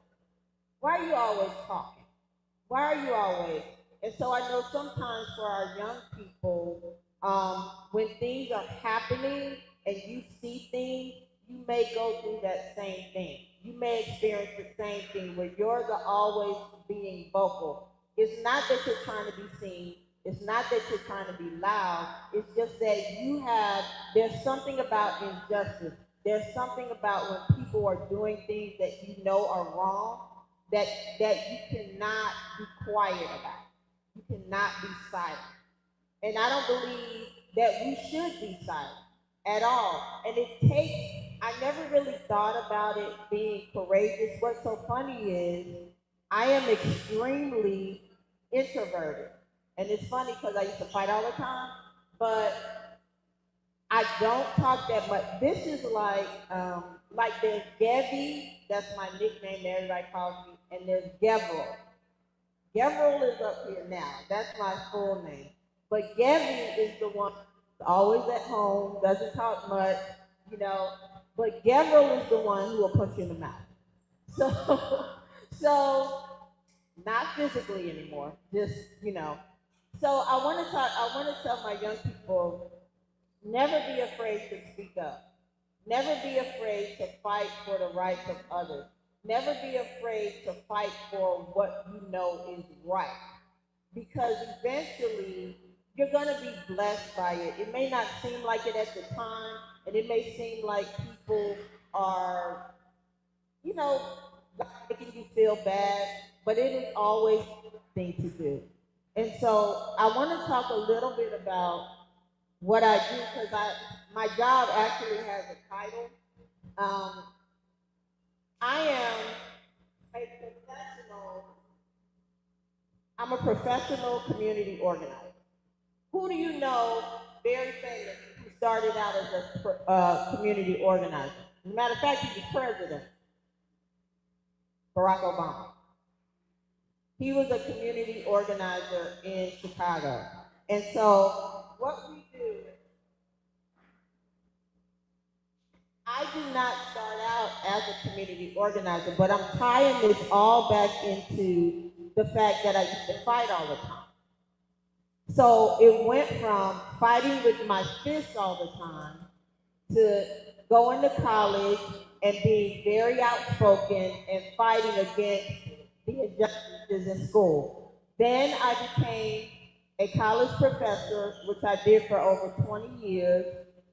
Why are you always talking? Why are you always? And so I know sometimes for our young people, when things are happening and you see things, you may go through that same thing. You may experience the same thing where you're always being vocal. It's not that you're trying to be seen. It's not that you're trying to be loud. It's just that there's something about injustice. There's something about when people are doing things that you know are wrong that you cannot be quiet about. You cannot be silent. And I don't believe that we should be silent at all. And I never really thought about it being courageous. What's so funny is I am extremely introverted. And it's funny because I used to fight all the time, but I don't talk that much. This is like there's Gabby, that's my nickname that everybody calls me, and there's Gavril. Gavril is up here now. That's my full name. But Gabby is the one always at home, doesn't talk much, you know, but Gabriel is the one who will punch you in the mouth. So, so not physically anymore, just, you know. So I want to tell my young people, never be afraid to speak up. Never be afraid to fight for the rights of others. Never be afraid to fight for what you know is right. Because eventually you're going to be blessed by it. It may not seem like it at the time, and it may seem like people are, you know, making you feel bad, but it is always the thing to do. And so I want to talk a little bit about what I do, because my job actually has a title. Um, I am a professional. I'm a professional community organizer. Who do you know, very famous, who started out as a community organizer? As a matter of fact, he was president, Barack Obama. He was a community organizer in Chicago. And so what we do, I did not start out as a community organizer, but I'm tying this all back into the fact that I used to fight all the time. So it went from fighting with my fists all the time to going to college and being very outspoken and fighting against the injustices in school. Then I became a college professor, which I did for over 20 years.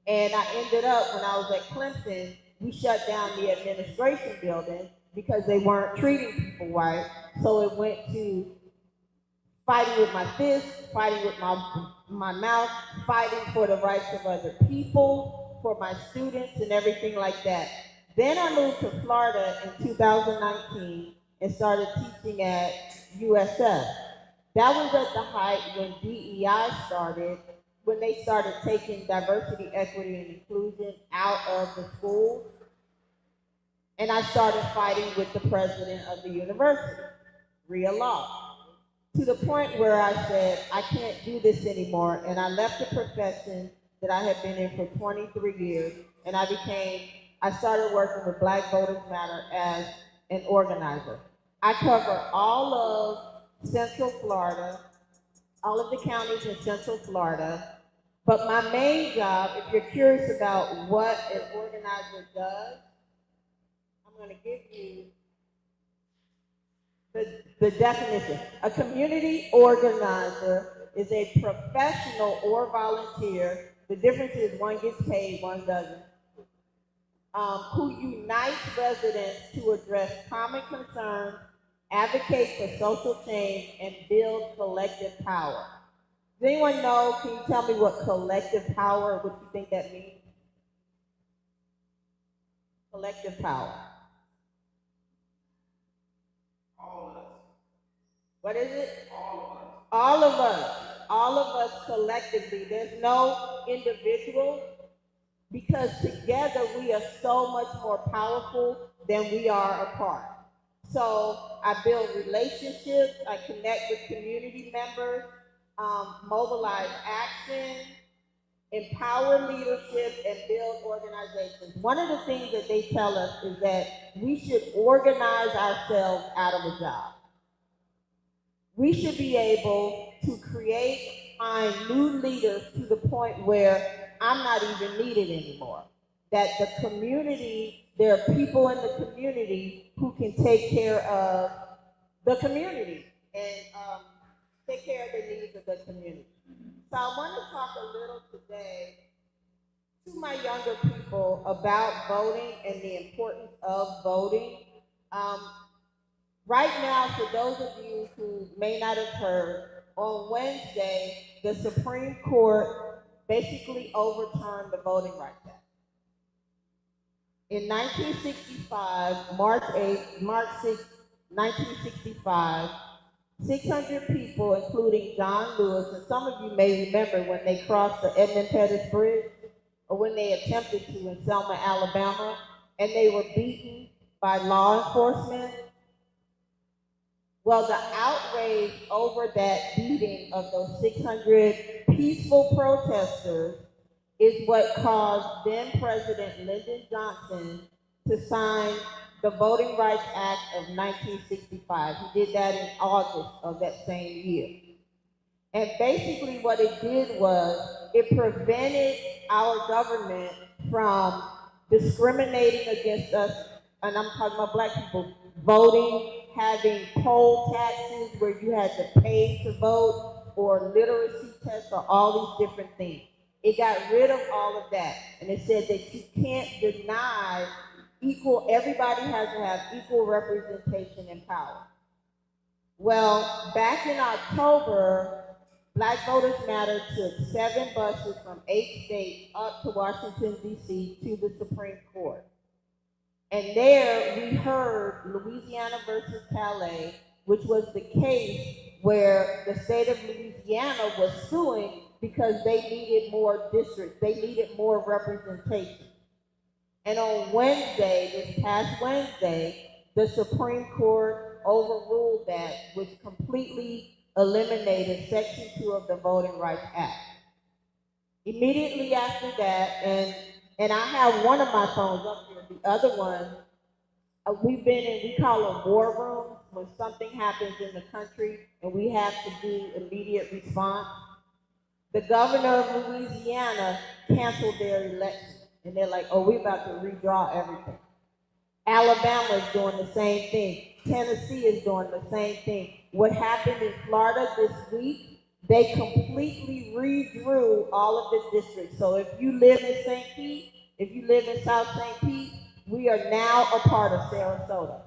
And I ended up, when I was at Clemson, we shut down the administration building because they weren't treating people right. So it went to fighting with my fists, fighting with my mouth, fighting for the rights of other people, for my students and everything like that. Then I moved to Florida in 2019 and started teaching at USF. That was at the height when DEI started, when they started taking diversity, equity, and inclusion out of the schools. And I started fighting with the president of the university, Rhea Law, to the point where I said, I can't do this anymore. And I left the profession that I had been in for 23 years, and I started working with Black Voters Matter as an organizer. I cover all of Central Florida, all of the counties in Central Florida, but my main job, if you're curious about what an organizer does, I'm going to give you the definition. A community organizer is a professional or volunteer. The difference is one gets paid, one doesn't. Who unites residents to address common concerns, advocate for social change, and build collective power. Does anyone know? Can you tell me what collective power, what you think that means? Collective power. What is it? All of us. All of us collectively. There's no individual, because together we are so much more powerful than we are apart. So I build relationships, I connect with community members, mobilize action, empower leadership, and build organizations. One of the things that they tell us is that we should organize ourselves out of a job. We should be able to find new leaders to the point where I'm not even needed anymore. That the community, there are people in the community who can take care of the community and take care of the needs of the community. So I want to talk a little today to my younger people about voting and the importance of voting. Right now, for those of you who may not have heard, on Wednesday, the Supreme Court basically overturned the Voting Rights Act. In 1965, March 6, 1965, 600 people, including John Lewis, and some of you may remember when they crossed the Edmund Pettus Bridge, or when they attempted to in Selma, Alabama, and they were beaten by law enforcement. Well, the outrage over that beating of those 600 peaceful protesters is what caused then President Lyndon Johnson to sign the Voting Rights Act of 1965. He did that in August of that same year. And basically what it did was it prevented our government from discriminating against us, and I'm talking about black people, voting, having poll taxes where you had to pay to vote, or literacy tests, or all these different things. It got rid of all of that, and it said that you can't deny everybody has to have equal representation and power. Well, back in October, Black Voters Matter took 7 buses from 8 states up to Washington, D.C. to the Supreme Court. And there we heard Louisiana versus Calais, which was the case where the state of Louisiana was suing because they needed more districts, they needed more representation. And on Wednesday, this past Wednesday, the Supreme Court overruled that, which completely eliminated Section 2 of the Voting Rights Act. Immediately after that, and I have one of my phones up here, the other one, we call them war rooms when something happens in the country and we have to do immediate response. The governor of Louisiana canceled their election. And they're like, oh, we're about to redraw everything. Alabama is doing the same thing. Tennessee is doing the same thing. What happened in Florida this week, they completely redrew all of the districts. So if you live in St. Pete, if you live in South St. Pete, we are now a part of Sarasota.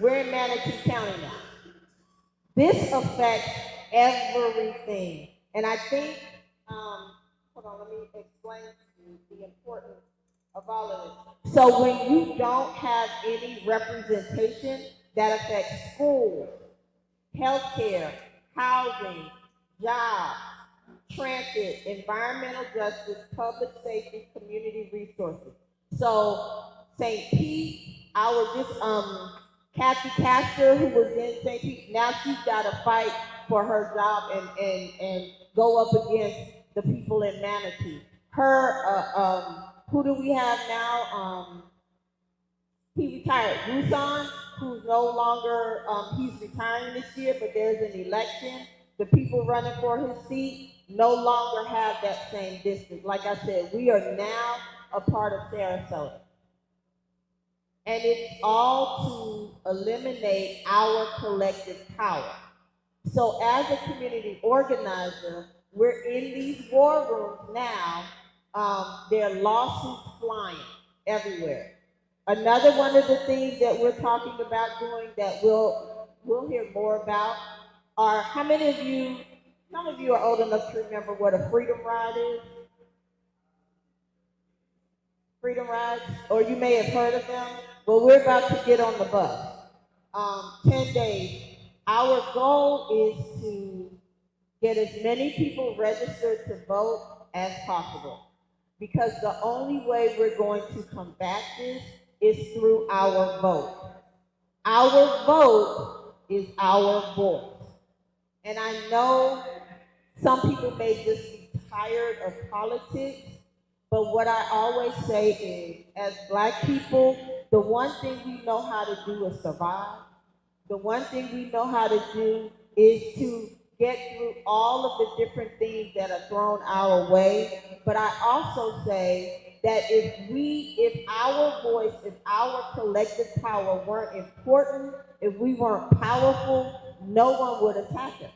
We're in Manatee County now. This affects everything. And I think, hold on, let me explain to you the importance of all of this. So when you don't have any representation, that affects schools, healthcare, housing, jobs, transit, environmental justice, public safety, community resources. So St. Pete, Kathy Castor, who was in St. Pete, now she's got to fight for her job and go up against the people in Manatee. Who do we have now? He retired. Rusan, who's no longer, he's retiring this year, but there's an election. The people running for his seat no longer have that same district. Like I said, we are now a part of Sarasota. And it's all to eliminate our collective power. So as a community organizer, we're in these war rooms now. There are lawsuits flying everywhere. Another one of the things that we're talking about doing that we'll hear more about are some of you are old enough to remember what a freedom ride is? Freedom rides, or you may have heard of them. Well, we're about to get on the bus. 10 days. Our goal is to get as many people registered to vote as possible. Because the only way we're going to combat this is through our vote. Our vote is our voice. And I know some people may just be tired of politics, but what I always say is, as Black people, the one thing we know how to do is survive. The one thing we know how to do is to get through all of the different things that are thrown our way. But I also say that if our voice, if our collective power weren't important, if we weren't powerful, no one would attack us.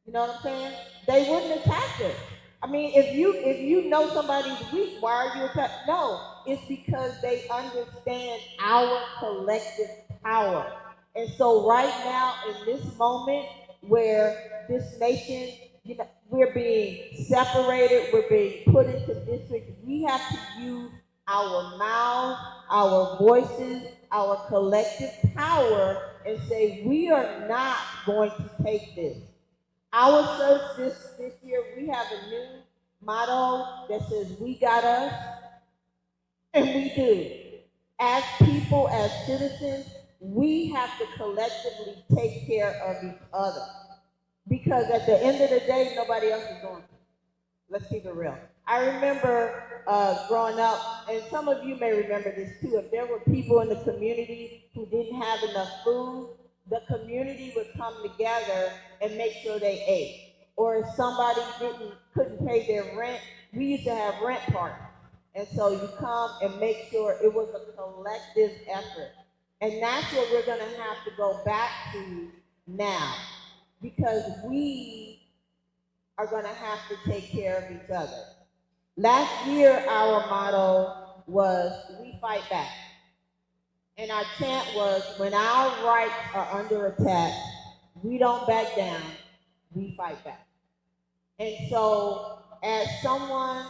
You know what I'm saying? They wouldn't attack us. I mean, if you know somebody's weak, why are you attacking? No, it's because they understand our collective power. And so right now, in this moment where this nation, we're being separated, we're being put into districts, we have to use our mouths, our voices, our collective power, and say, we are not going to take this. Our church this year, we have a new motto that says, we got us, and we do. As people, as citizens, we have to collectively take care of each other. because at the end of the day, nobody else is going to. Let's keep it real. I remember growing up, and some of you may remember this too, if there were people in the community who didn't have enough food, the community would come together and make sure they ate. Or if somebody couldn't pay their rent, we used to have rent parties. And so you come and make sure it was a collective effort. And that's what we're going to have to go back to now, because we are going to have to take care of each other. Last year, our motto was, we fight back. And our chant was, when our rights are under attack, we don't back down, we fight back. And so, as someone,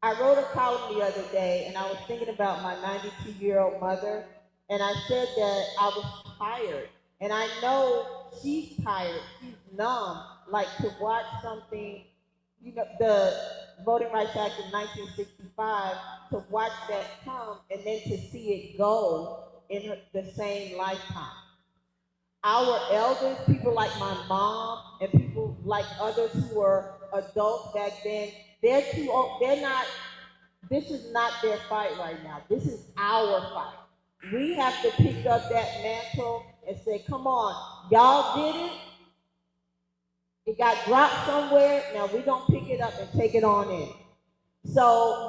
I wrote a column the other day, and I was thinking about my 92-year-old mother, and I said that I was tired. And I know she's tired, she's numb, like to watch something, the Voting Rights Act of 1965, to watch that come and then to see it go in the same lifetime. Our elders, people like my mom and people like others who were adults back then, they're too old, this is not their fight right now. This is our fight. We have to pick up that mantle and say, come on, y'all did it. It got dropped somewhere. Now we're going to pick it up and take it on in. So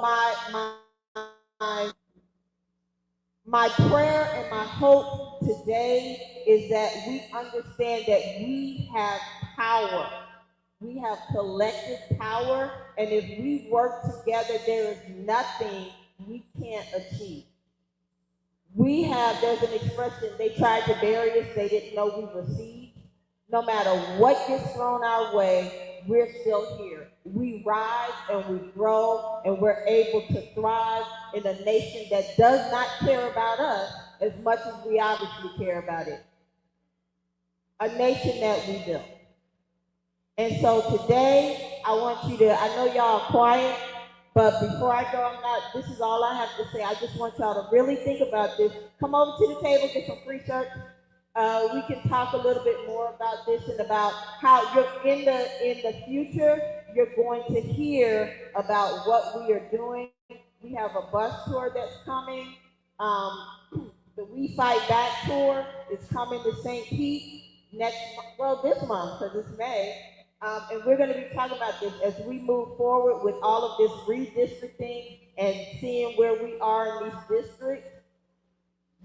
my prayer and my hope today is that we understand that we have power. We have collective power, and if we work together, there is nothing we can't achieve. There's an expression, they tried to bury us, they didn't know we were seeds. No matter what gets thrown our way, we're still here. We rise and we grow, and we're able to thrive in a nation that does not care about us as much as we obviously care about it. A nation that we built. And so today, I want you to, I know y'all are quiet, but before I go, this is all I have to say. I just want y'all to really think about this. Come over to the table, get some free shirts. We can talk a little bit more about this and about how you're in the future, you're going to hear about what we are doing. We have a bus tour that's coming. The We Fight Back tour is coming to St. Pete this month, because it's May. And we're going to be talking about this as we move forward with all of this redistricting and seeing where we are in these districts.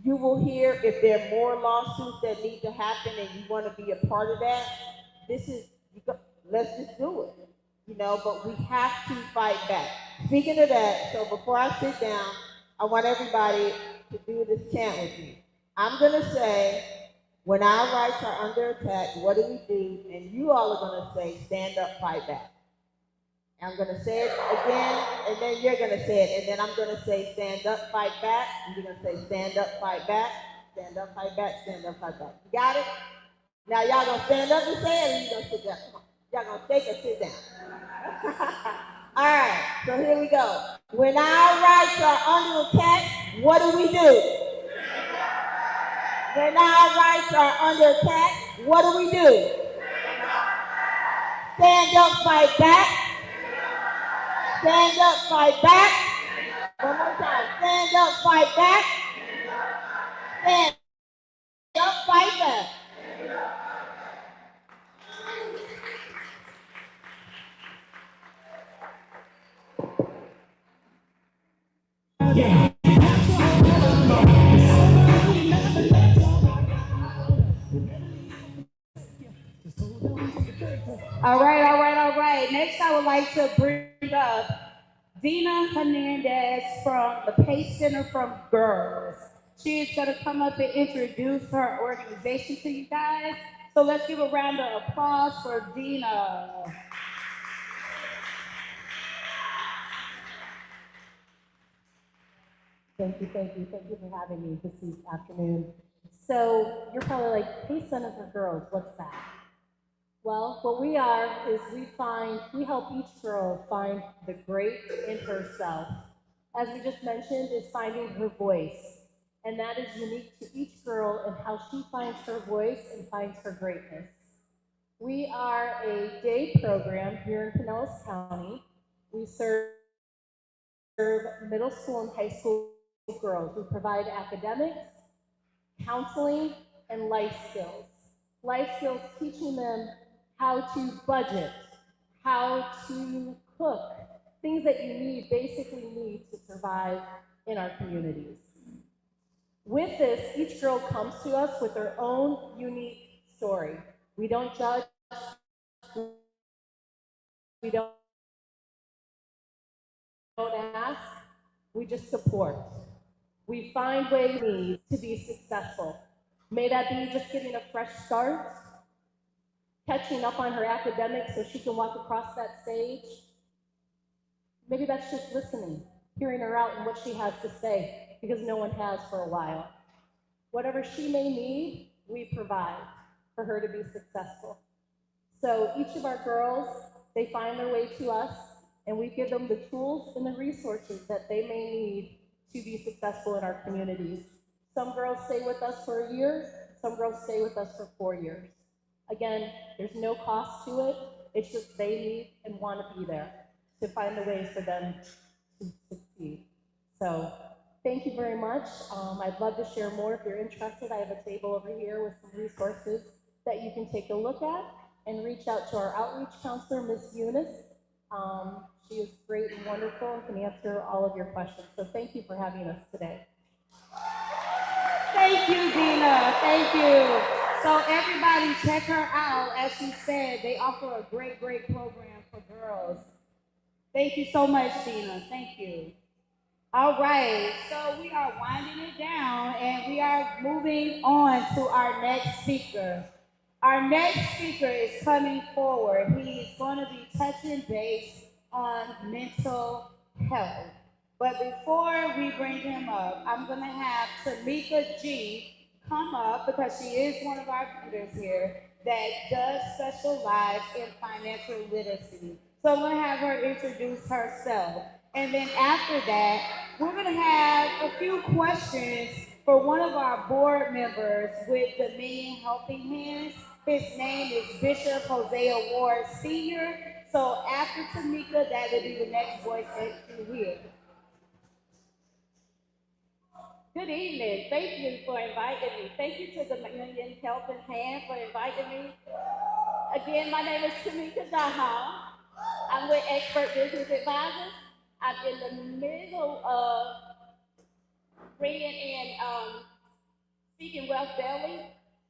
You will hear if there are more lawsuits that need to happen and you want to be a part of that. Let's just do it, but we have to fight back. Speaking of that, so before I sit down, I want everybody to do this chant with me. I'm going to say, when our rights are under attack, what do we do? And you all are going to say, stand up, fight back. I'm going to say it again, and then you're going to say it. And then I'm going to say, stand up, fight back. And you're going to say, stand up, fight back. Stand up, fight back. Stand up, fight back. You got it? Now, y'all going to stand up and say it, or you going to sit down? Come on. Y'all going to take or sit down? All right, so here we go. When our rights are under attack, what do we do? When our rights are under attack, what do we do? Stand up, fight back. Stand up, fight back. One more time. Stand up, fight back. Stand up, fight back. Yeah. All right. Next, I would like to bring up Dina Hernandez from the PACE Center from Girls. She is going to come up and introduce her organization to you guys. So let's give a round of applause for Dina. Thank you for having me this afternoon. So you're probably like, PACE Center for Girls, what's that? Well, what we are is we help each girl find the great in herself. As we just mentioned, is finding her voice. And that is unique to each girl and how she finds her voice and finds her greatness. We are a day program here in Pinellas County. We serve middle school and high school girls. We provide academics, counseling, and life skills. Life skills teaching them how to budget, how to cook, things that you basically need to survive in our communities. With this, each girl comes to us with their own unique story. We don't judge, we don't ask, we just support. We find ways to be successful. May that be just getting a fresh start, catching up on her academics so she can walk across that stage. Maybe that's just listening, hearing her out and what she has to say, because no one has for a while. Whatever she may need, we provide for her to be successful. So each of our girls, they find their way to us, and we give them the tools and the resources that they may need to be successful in our communities. Some girls stay with us for a year, some girls stay with us for 4 years. Again, there's no cost to it, it's just they need and want to be there to find the ways for them to succeed. So thank you very much. I'd love to share more if you're interested. I have a table over here with some resources that you can take a look at, and reach out to our outreach counselor, Miss Eunice. She is great and wonderful and can answer all of your questions. So thank you for having us today. Thank you, Dina. Thank you. So everybody check her out. As she said, they offer a great, great program for girls. Thank you so much, Dina. Thank you. All right, so we are winding it down and we are moving on to our next speaker. Our next speaker is coming forward. He is going to be touching base on mental health. But before we bring him up, I'm going to have Tamika G come up because she is one of our leaders here that does specialize in financial literacy. So I'm going to have her introduce herself. And then after that, we're going to have a few questions for one of our board members with Dominion Helping Hands. His name is Bishop Hosea Ward Sr. So after Tamika, that will be the next voice that you hear. Good evening. Thank you for inviting me. Thank you to the Dominion Helping Hand for inviting me. Again, my name is Tamika Dahal. I'm with Expert Business Advisors. I'm in the middle of bringing in Speaking Wealth Daily.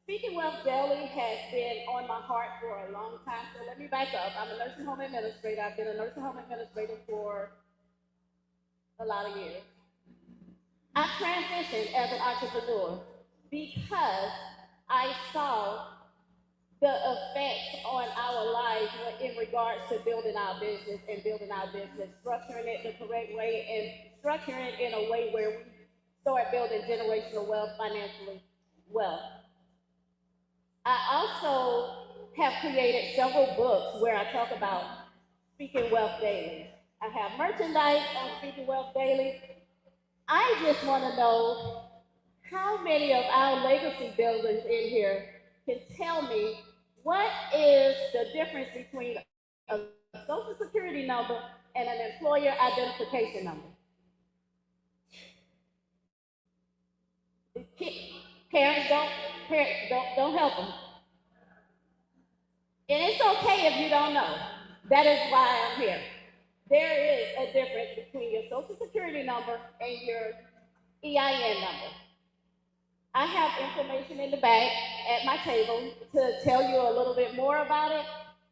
Speaking Wealth Daily has been on my heart for a long time, so let me back up. I'm a nursing home administrator. I've been a nursing home administrator for a lot of years. I transitioned as an entrepreneur because I saw the effects on our lives in regards to building our business and building our business, structuring it the correct way and structuring it in a way where we start building generational wealth, financially wealth. I also have created several books where I talk about Speaking Wealth Daily. I have merchandise on Speaking Wealth Daily. I just want to know how many of our legacy builders in here can tell me what is the difference between a social security number and an employer identification number? Parents don't help them. And it's okay if you don't know. That is why I'm here. There is a difference between your social security number and your EIN number. I have information in the back at my table to tell you a little bit more about it.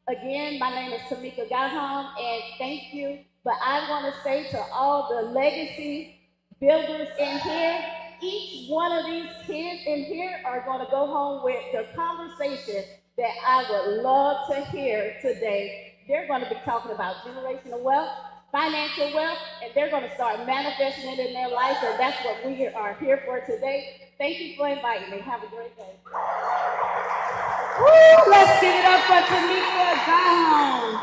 Again, my name is Tamika Gaham, and thank you. But I want to say to all the legacy builders in here, each one of these kids in here are going to go home with the conversation that I would love to hear today. They're going to be talking about generational wealth, financial wealth, and they're going to start manifesting it in their life, and that's what we are here for today. Thank you for inviting me. Have a great day. Woo, let's give it up for Tamika Gaham.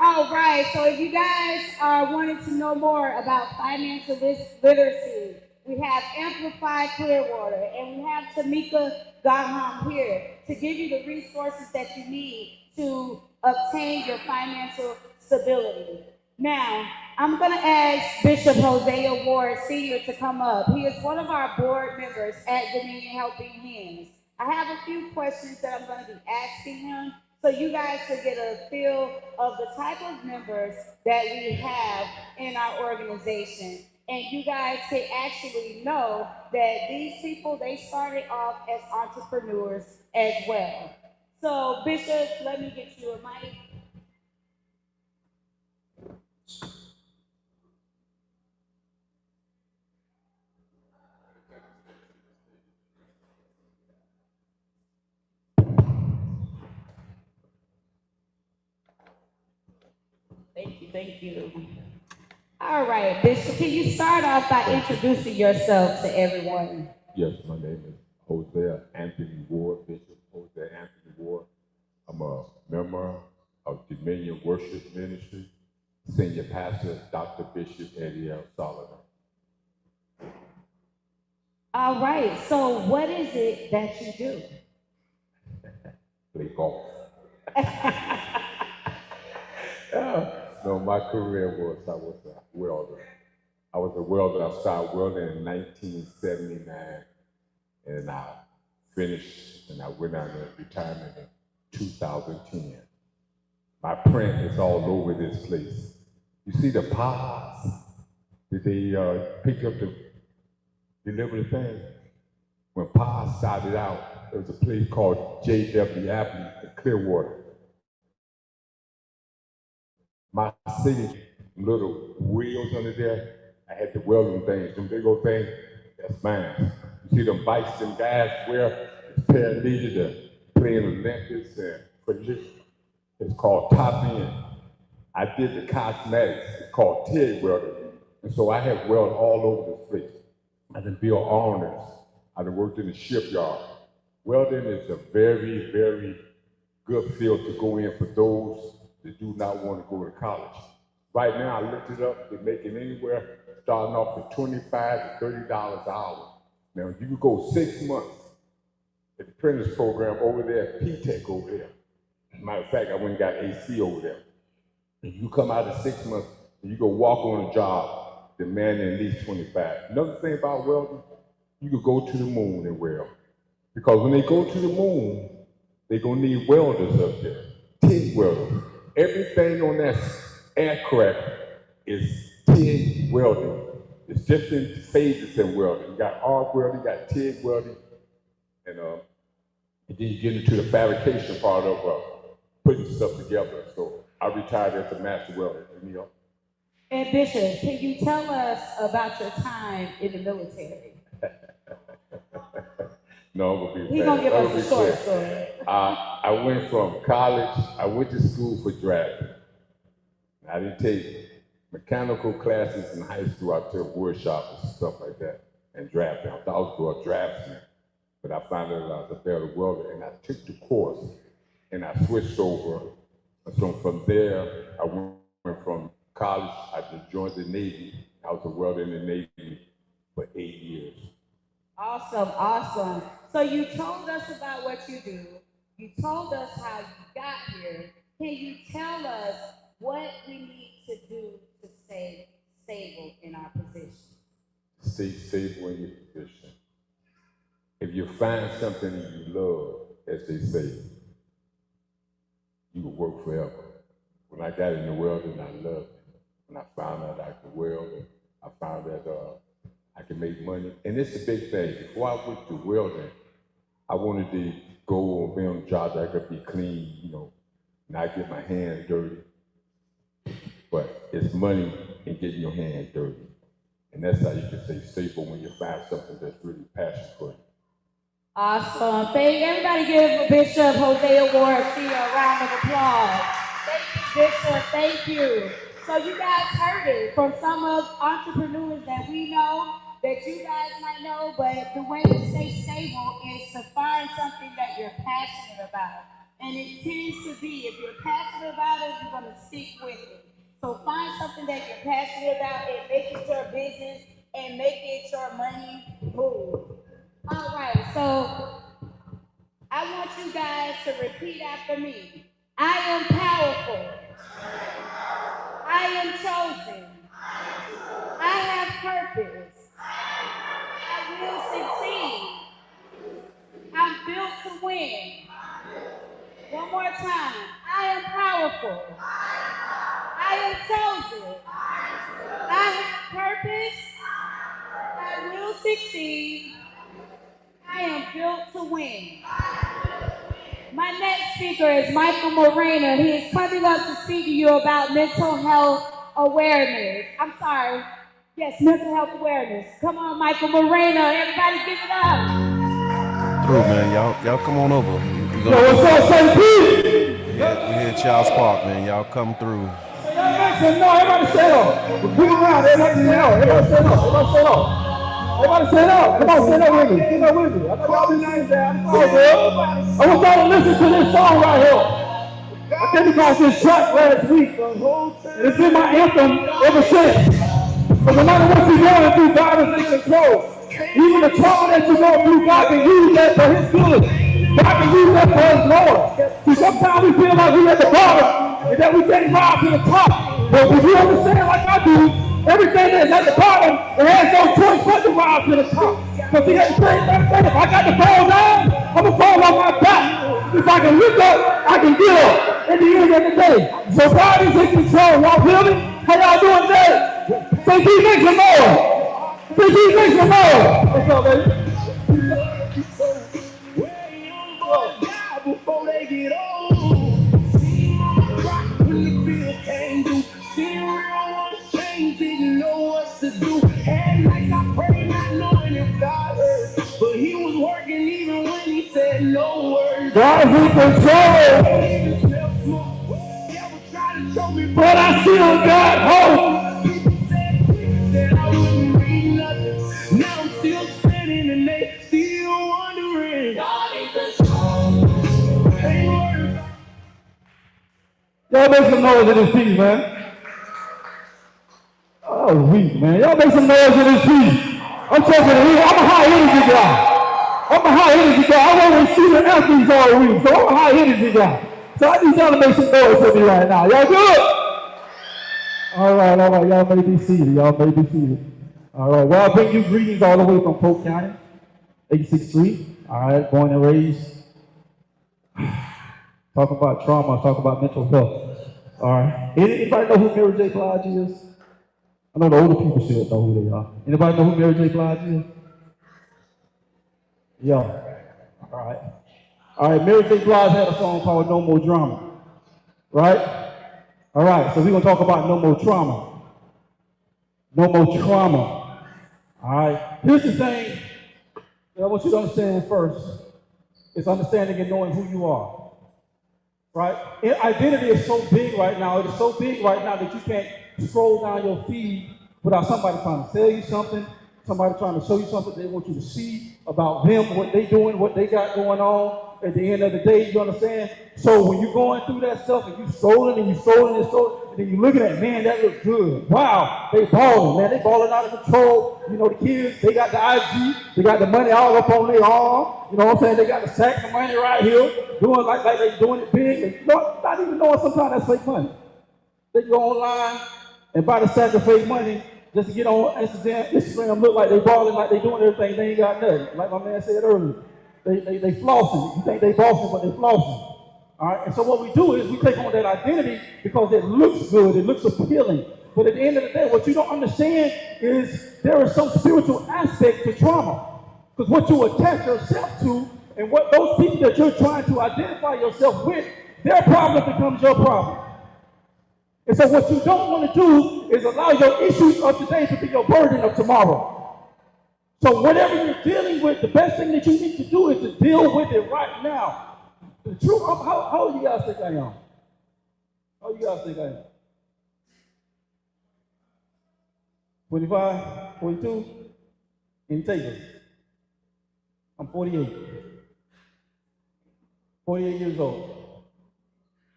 All right, so if you guys are wanting to know more about financial literacy, we have Amplify Clearwater, and we have Tamika Gaham here to give you the resources that you need to obtain your financial stability. Now, I'm going to ask Bishop Hosea Ward Sr. to come up. He is one of our board members at Dominion Helping Hands. I have a few questions that I'm going to be asking him so you guys can get a feel of the type of members that we have in our organization. And you guys can actually know that these people, they started off as entrepreneurs as well. So, Bishop, let me get you a mic. Thank you, thank you. All right, Bishop, can you start off by introducing yourself to everyone? Yes, my name is Hosea Anthony Ward, Bishop Hosea Anthony Ward. I'm a member of Dominion Worship Ministry, Senior Pastor Dr. Bishop Eddie L. Solomon. All right, so what is it that you do? Play golf. No, my career was, I was a welder. I was a welder. I started welding in 1979, and I finished, and I went out in retirement in 2010. My print is all over this place. You see the pods that they pick up to deliver the thing? When pods started out, there was a place called J.W. Avenue in Clearwater. My city, little wheels under there, I had to weld them things. Them big old things, that's mine. You see them bikes them guys wear, it's paralegal to play in Olympics and for this. It's called top end. I did the cosmetics, it's called TIG welding. And so I have welded all over this place. I done built awnings. I done worked in the shipyard. Welding is a very, very good field to go in for those that do not want to go to college. Right now, I looked it up, they're making anywhere starting off at $25 to $30 an hour. Now, you can go 6 months at the apprentice program over there at P-Tech over there. Matter of fact, I went and got AC over there. And you come out of 6 months and you go walk on a job demanding at least 25. Another thing about welding, you could go to the moon and weld. Because when they go to the moon, they're gonna need welders up there, TIG welders. Everything on that aircraft is TIG welding. It's different phases in welding. You got arc welding, you got TIG welding, and then you get into the fabrication part of putting stuff together. So I retired as a master welder in New York. And Bishop, can you tell us about your time in the military? No, I'm gonna be He's gonna give us a short story. I went from college, I went to school for drafting. I didn't take mechanical classes in high school. I took workshops and stuff like that and drafting. I thought I was going to draftsman, but I found out I was a better welder, and I took the course and I switched over. So from there, I went from college, I just joined the Navy. I was a welder in the Navy for 8 years. Awesome, awesome. So you told us about what you do. You told us how you got here. Can you tell us what we need to do to stay stable in our position? Stay stable in your position. If you find something you love, as they say, you will work forever. When I got into welding, I loved it. When I found out I could weld, I found that I could make money. And it's a big thing. Before I went to welding, I wanted to go and be on a job that I could be clean, you know, not get my hands dirty. But it's money in getting your hands dirty. And that's how you can stay stable when you find something that's really passion for you. Awesome. Thank everybody give Bishop Hosea Ward Sr. a round of applause. Thank you, Bishop. Thank you. So you guys heard it from some of entrepreneurs that we know, that you guys might know, but the way to stay stable is to find something that you're passionate about. And it tends to be, if you're passionate about it, you're going to stick with it. So find something that you're passionate about and make it your business and make it your money move. All right, so I want you guys to repeat after me. I am powerful. I am chosen. I have purpose. I will succeed. I'm built to win. One more time. I am powerful. I am chosen. I have purpose. I will succeed. I am built to win. My next speaker is Michael Moreno. He is coming up to speak to you about mental health awareness. I'm sorry. Yes, mental health awareness. Come on, Michael Moreno. Everybody give it up. Through, man. Y'all come on over. Yo, what's up, St. Pete? We here at Charles Park, man. Y'all come through. No, everybody stand up. Bring around, everybody stand up. Everybody stand up. Everybody stand up. Everybody stand up. Come on, stand up with me. Stand up with me. I know y'all be nice there. I'm sorry, bro. I want y'all to listen to this song right here. I came across this track last week. And it's been my anthem ever since. But no matter what you're going through, God is in control. Even the trauma that you're going through, God can use that for His good. God can use that for His glory. See, sometimes we feel like we're at the bottom and that we can't rise to the top. But when you understand like I do, everything that's at the bottom, it has no choice but to rise to the top. Because see, that thing, if I got to fall down, I'm going to fall on my back. If I can look up, I can get up at the end of the day. So God is in control. Y'all feel me? How y'all doing today? Say, P, make some more. Say, P, make some more. What's up, baby? Before they get old, see mama rock when the bills came due. See real ones change, didn't know what to do. Had nights I prayed not knowing if God heard, but He was working even when He said no words. God's in control. But I still got hope. People said I wouldn't be nothing. Now I'm still standing and they still wondering. God in control. Y'all make some noise in this piece, man. Oh, weak, man. Y'all make some noise in this piece. I'm talking to you. I'm a high energy guy. I'm a high energy guy. I always see the athletes all week, so I'm a high energy guy. So I need y'all to make some noise for me right now. Y'all good? All right. Y'all may be seated. All right. Well, I bring you greetings all the way from Polk County, 86th Street. All right. Born and raised. Talk about trauma, talk about mental health. All right. Anybody know who Mary J. Blige is? I know the older people should know who they are. Anybody know who Mary J. Blige is? Yeah. All right. Mary J. Blige had a song called No More Drama. Right? All right. So we're going to talk about no more trauma. No more trauma. All right. Here's the thing that I want you to understand first. It's understanding and knowing who you are. Right? Identity is so big right now. It is so big right now that you can't scroll down your feed without somebody trying to tell you something, somebody trying to show you something they want you to see about them, what they doing, what they got going on. At the end of the day, you understand? So when you're going through that stuff and you scrolling and then you're looking at, man, that looks good. Wow, they balling, man. They balling out of control. You know, the kids, they got the IG, they got the money all up on their arm. You know what I'm saying? They got the sack of money right here, doing like they doing it big, and not even knowing sometimes that's fake money. They go online and buy the sack of fake money just to get on Instagram look like they balling, like they doing everything. They ain't got nothing. Like my man said earlier, they flossing. You think they bossing, but they flossing. All right. And so what we do is we take on that identity because it looks good, it looks appealing. But at the end of the day, what you don't understand is there is some spiritual aspect to trauma. Because what you attach yourself to and what those people that you're trying to identify yourself with, their problem becomes your problem. And so what you don't want to do is allow your issues of today to be your burden of tomorrow. So whatever you're dealing with, the best thing that you need to do is to deal with it right now. The truth, how old do you guys think I am? How old do you guys think I am? 25, 42? Can you take it? I'm 48. 48 years old.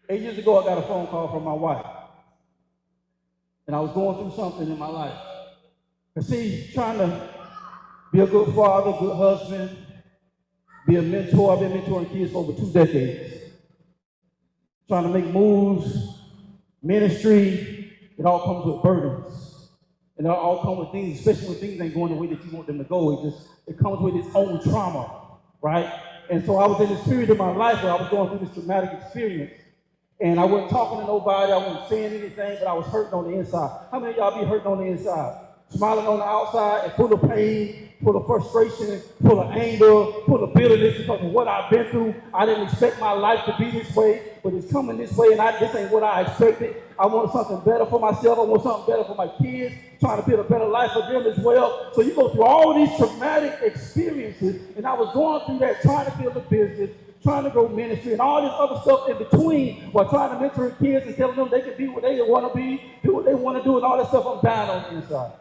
8 years ago, I got a phone call from my wife. And I was going through something in my life. And see, trying to be a good father, good husband, be a mentor. I've been mentoring kids for over 2 decades. trying to make moves, ministry, it all comes with burdens. And it all comes with things, especially when things ain't going the way that you want them to go. It comes with its own trauma, right? And so I was in this period of my life where I was going through this traumatic experience. And I wasn't talking to nobody, I wasn't saying anything, but I was hurting on the inside. How many of y'all be hurting on the inside? Smiling on the outside and full of pain, full of frustration, full of anger, full of bitterness because of what I've been through. I didn't expect my life to be this way, but it's coming this way, and this ain't what I expected. I want something better for myself. I want something better for my kids, trying to build a better life for them as well. So you go through all these traumatic experiences, and I was going through that, trying to build a business, trying to grow ministry, and all this other stuff in between, while trying to mentor kids and telling them they can be what they want to be, do what they want to do, and all that stuff. I'm dying on the inside.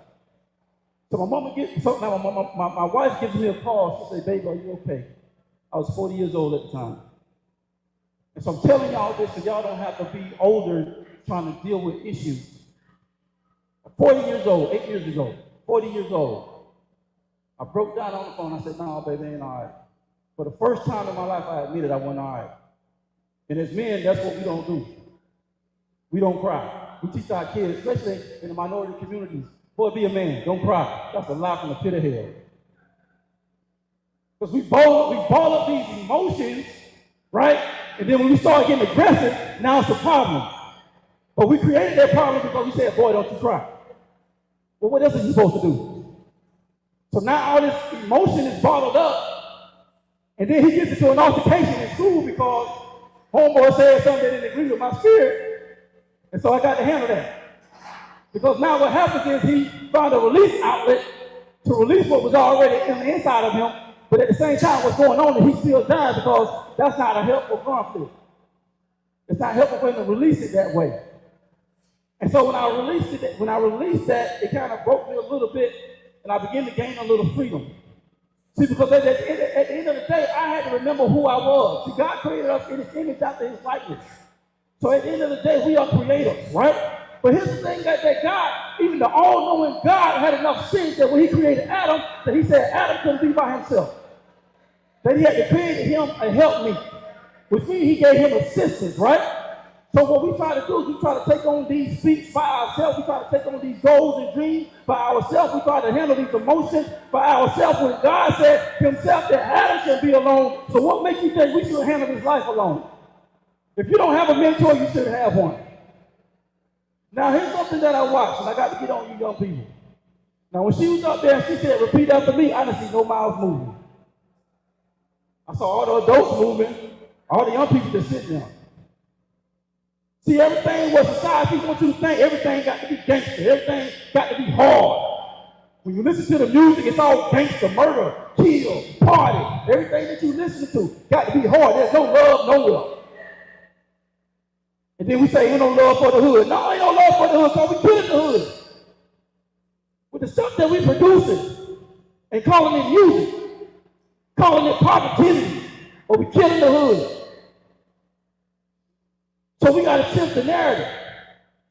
So my wife gives me a call. She said, "Baby, are you okay?" I was 40 years old at the time. And so I'm telling y'all this so y'all don't have to be older trying to deal with issues. 40 years old, 8 years ago, 40 years old. I broke down on the phone. I said, "No, baby, ain't all right." For the first time in my life, I admitted I wasn't all right. And as men, that's what we don't do. We don't cry. We teach our kids, especially in the minority communities, boy, be a man, don't cry. That's a lie from the pit of hell. Because we ball up these emotions, right? And then when we start getting aggressive, now it's a problem. But we created that problem because we said, "Boy, don't you cry." Well, what else are you supposed to do? So now all this emotion is bottled up, and then he gets into an altercation in school because homeboy said something that didn't agree with my spirit, and so I got to handle that. Because now what happens is he found a release outlet to release what was already in the inside of him, but at the same time what's going on, and he still dies because that's not a helpful conflict. It's not helpful for him to release it that way. And so when I released that, it kind of broke me a little bit, and I began to gain a little freedom. See, because at the end of the day, I had to remember who I was. See, God created us in his image after his likeness. So at the end of the day, we are creators, right? But here's the thing that God, even the all-knowing God, had enough sense that when he created Adam, that he said Adam couldn't be by himself. That he had to create him a helpmeet, which means he gave him assistance, right? So what we try to do is we try to take on these feats by ourselves. We try to take on these goals and dreams by ourselves. We try to handle these emotions by ourselves when God said himself that Adam should be alone. So what makes you think we should handle this life alone? If you don't have a mentor, you should have one. Now, here's something that I watched, and I got to get on you young people. Now, when she was up there and she said, "Repeat after me," I didn't see no mouths moving. I saw all the adults moving, all the young people just sitting there. See, everything what society wants you to think, everything got to be gangster, everything got to be hard. When you listen to the music, it's all gangster, murder, kill, party. Everything that you listen to got to be hard. There's no love nowhere. And then we say, "Ain't no love for the hood." No, ain't no love for the hood because we killing the hood. With the stuff that we producing and calling it music, calling it positivity, but we killing the hood. So we got to shift the narrative.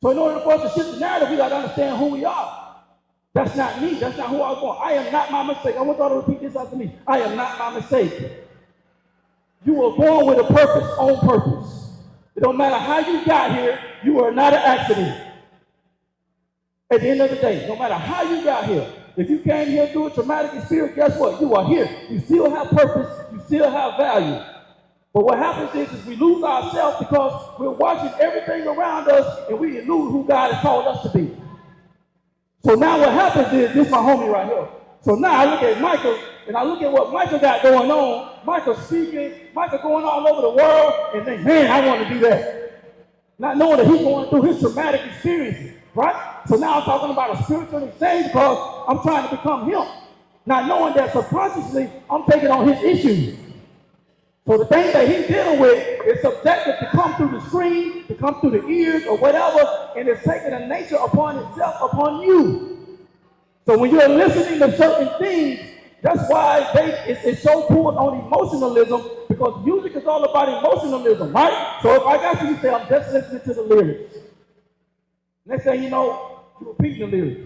So in order for us to shift the narrative, we got to understand who we are. That's not me. That's not who I was born. I am not my mistake. I want y'all to repeat this after me. I am not my mistake. You were born with a purpose, on purpose. It don't matter how you got here, you are not an accident. At the end of the day, no matter how you got here, if you came here through a traumatic experience, guess what? You are here. You still have purpose. You still have value. But what happens is we lose ourselves because we're watching everything around us and we lose who God has called us to be. So now what happens is, this is my homie right here. So now I look at Michael and I look at what Michael got going on. Michael speaking, Michael going all over the world, and think, "Man, I want to do that." Not knowing that he's going through his traumatic experiences, right? So now I'm talking about a spiritual exchange because I'm trying to become him. Not knowing that subconsciously I'm taking on his issues. So the thing that he's dealing with is subjective to come through the screen, to come through the ears or whatever, and it's taking a nature upon itself, upon you. So when you're listening to certain things, that's why it's so pulled on emotionalism, because music is all about emotionalism, right? So if I got you say, "I'm just listening to the lyrics." Next thing you know, you're repeating the lyrics.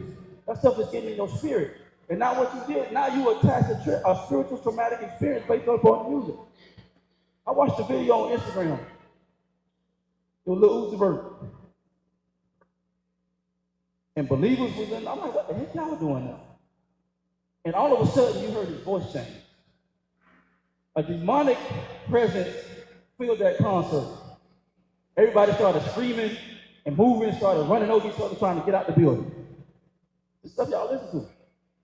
That stuff is getting in your spirit. And now what you did, now you attach a spiritual traumatic experience based upon music. I watched a video on Instagram. It was Lil Uzi Vert. And believers was in, I'm like, what the heck y'all doing now? And all of a sudden, you heard his voice change. A demonic presence filled that concert. Everybody started screaming and moving, started running over each other, trying to get out the building. This stuff y'all listen to.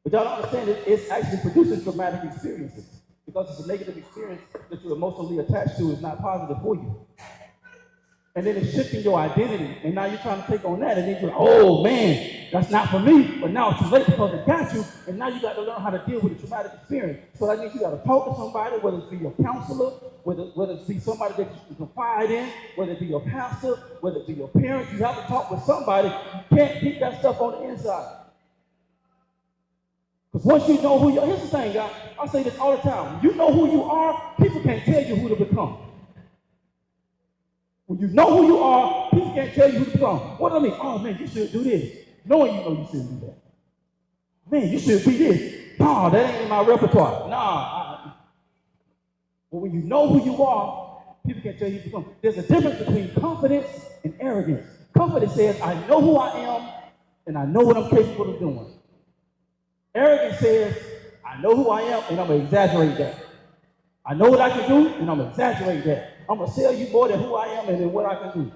But y'all don't understand it's actually producing traumatic experiences. Because it's a negative experience that you're emotionally attached to is not positive for you. And then it's shifting your identity. And now you're trying to take on that. And then you're like, oh man, that's not for me. But now it's too late because it got you. And now you got to learn how to deal with a traumatic experience. So that means you got to talk to somebody, whether it be your counselor, whether it be somebody that you can confide in, whether it be your pastor, whether it be your parents. You have to talk with somebody. You can't keep that stuff on the inside. Because once you know who you are, here's the thing, guys. I say this all the time. When you know who you are, people can't tell you who to become. When you know who you are, people can't tell you who to become. What do I mean? Oh man, you should do this. Knowing you know you shouldn't do that. Man, you should be this. Nah, that ain't in my repertoire. Nah. But when you know who you are, people can't tell you who to become. There's a difference between confidence and arrogance. Confidence says, I know who I am, and I know what I'm capable of doing. Arrogance says, I know who I am, and I'm going to exaggerate that. I know what I can do, and I'm going to exaggerate that. I'm going to tell you more than who I am and than what I can do.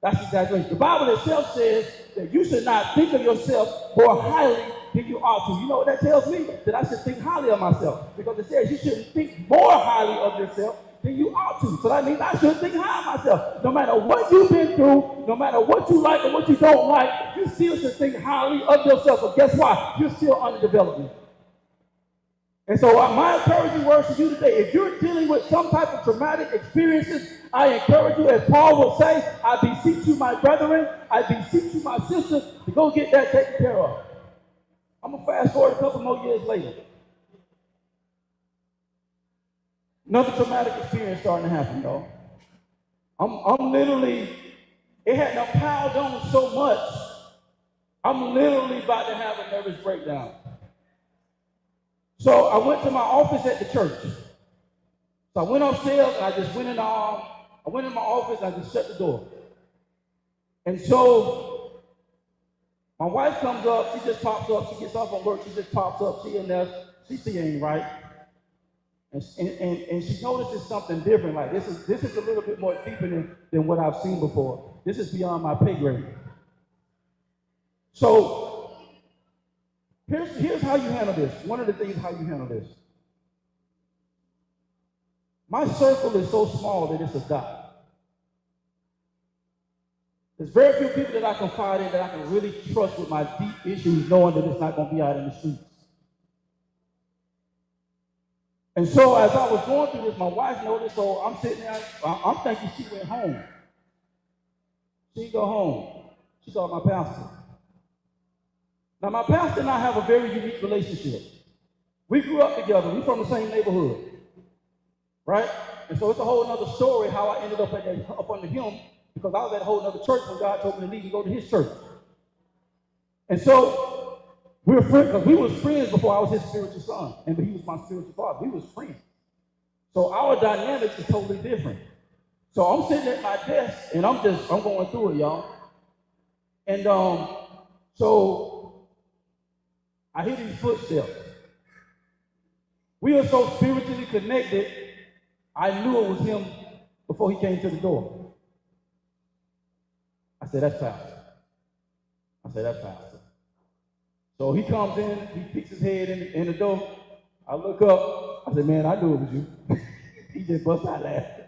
That's exaggeration. The Bible itself says that you should not think of yourself more highly than you ought to. You know what that tells me? That I should think highly of myself. Because it says you shouldn't think more highly of yourself than you ought to. So that means I should think high of myself. No matter what you've been through, no matter what you like or what you don't like, you still should think highly of yourself. But guess what? You're still under development. And so my encouraging words to you today, if you're dealing with some type of traumatic experiences, I encourage you, as Paul would say, I beseech you, my brethren, I beseech you, my sisters, to go get that taken care of. I'm going to fast forward a couple more years later. Another traumatic experience starting to happen, y'all. I'm literally, it had now piled on so much, I'm literally about to have a nervous breakdown. So I went to my office at the church. So I went upstairs and I just went in my office and I just shut the door. And so my wife comes up, she just pops up, she gets off from work, she just pops up, she in there, she see ain't right. And she notices something different, like this is a little bit more deeper than what I've seen before. This is beyond my pay grade. So here's how you handle this. One of the things how you handle this. My circle is so small that it's a dot. There's very few people that I confide in that I can really trust with my deep issues, knowing that it's not going to be out in the streets. And so as I was going through this, my wife noticed, so I'm sitting there, I'm thinking she went home. She didn't go home. She saw my pastor. Now, my pastor and I have a very unique relationship. We grew up together. We're from the same neighborhood, right? And so it's a whole other story how I ended up up under him, because I was at a whole other church when God told me to leave and go to his church. And so we were friends, because we was friends before I was his spiritual son, and he was my spiritual father. We was friends. So our dynamics is totally different. So I'm sitting at my desk, and I'm going through it, y'all. And so I hear these footsteps. We are so spiritually connected, I knew it was him before he came to the door. I said, that's pastor. So he comes in, he peeks his head in the door. I look up, I said, man, I knew it was you. He just bust out laughing.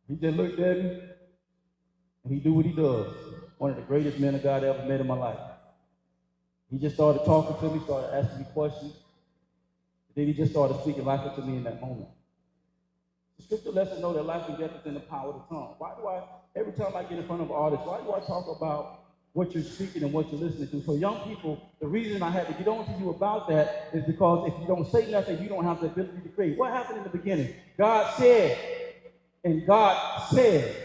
He just looked at me, and he do what he does. One of the greatest men of God I ever met in my life. He just started talking to me, started asking me questions. Then he just started speaking life into me in that moment. The scripture lets us know that life and death is in the power of the tongue. Every time I get in front of artists, why do I talk about what you're speaking and what you're listening to? So young people, the reason I had to get on to you about that is because if you don't say nothing, you don't have the ability to create. What happened in the beginning? God said, and God said,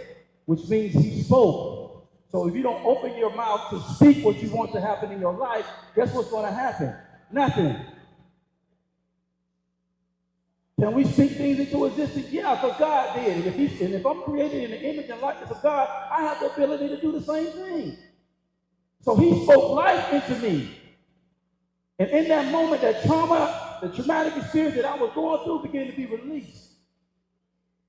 which means he spoke. So if you don't open your mouth to speak what you want to happen in your life, guess what's going to happen? Nothing. Can we speak things into existence? Yeah, because God did. And if I'm created in the image and likeness of God, I have the ability to do the same thing. So he spoke life into me. And in that moment, that trauma, the traumatic experience that I was going through began to be released.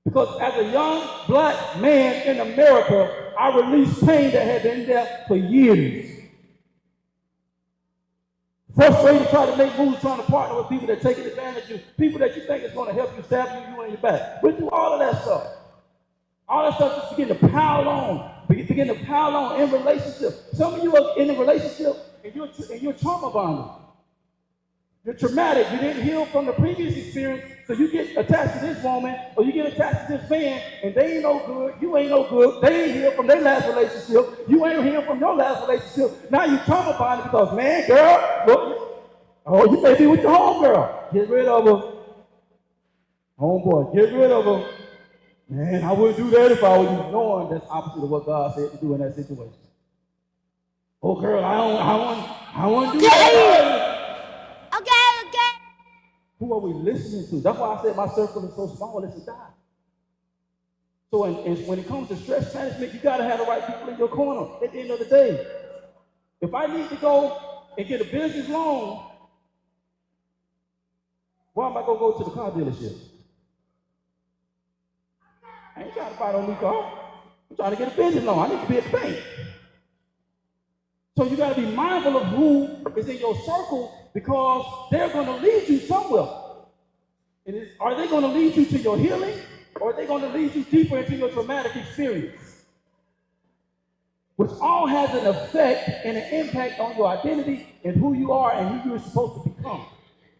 Because as a young black man in America, I released pain that had been there for years. Frustrated, trying to make moves, trying to partner with people that take advantage of you, people that you think is going to help you, stab you in your back. We do all of that stuff. All that stuff just begin to pile on in relationships. Some of you are in a relationship and you're trauma bonded. You're traumatic. You didn't heal from the previous experience, so you get attached to this woman or you get attached to this man, and they ain't no good. You ain't no good. They ain't healed from their last relationship. You ain't healed from your last relationship. Now you trauma bonded because, man, girl, look, oh, you may be with your homegirl. Get rid of her. Homeboy, get rid of her. Man, I wouldn't do that if I was you, knowing that's opposite of what God said to do in that situation. Oh, girl, I want to do that. Okay. Who are we listening to? That's why I said my circle is so small, it's a dot. So when it comes to stress management, you got to have the right people in your corner at the end of the day. If I need to go and get a business loan, why am I going to go to the car dealership? I ain't trying to buy no new car. I'm trying to get a business loan. I need to be at the bank. So you got to be mindful of who is in your circle because they're going to lead you somewhere. Are they going to lead you to your healing or are they going to lead you deeper into your traumatic experience? Which all has an effect and an impact on your identity and who you are and who you're supposed to become.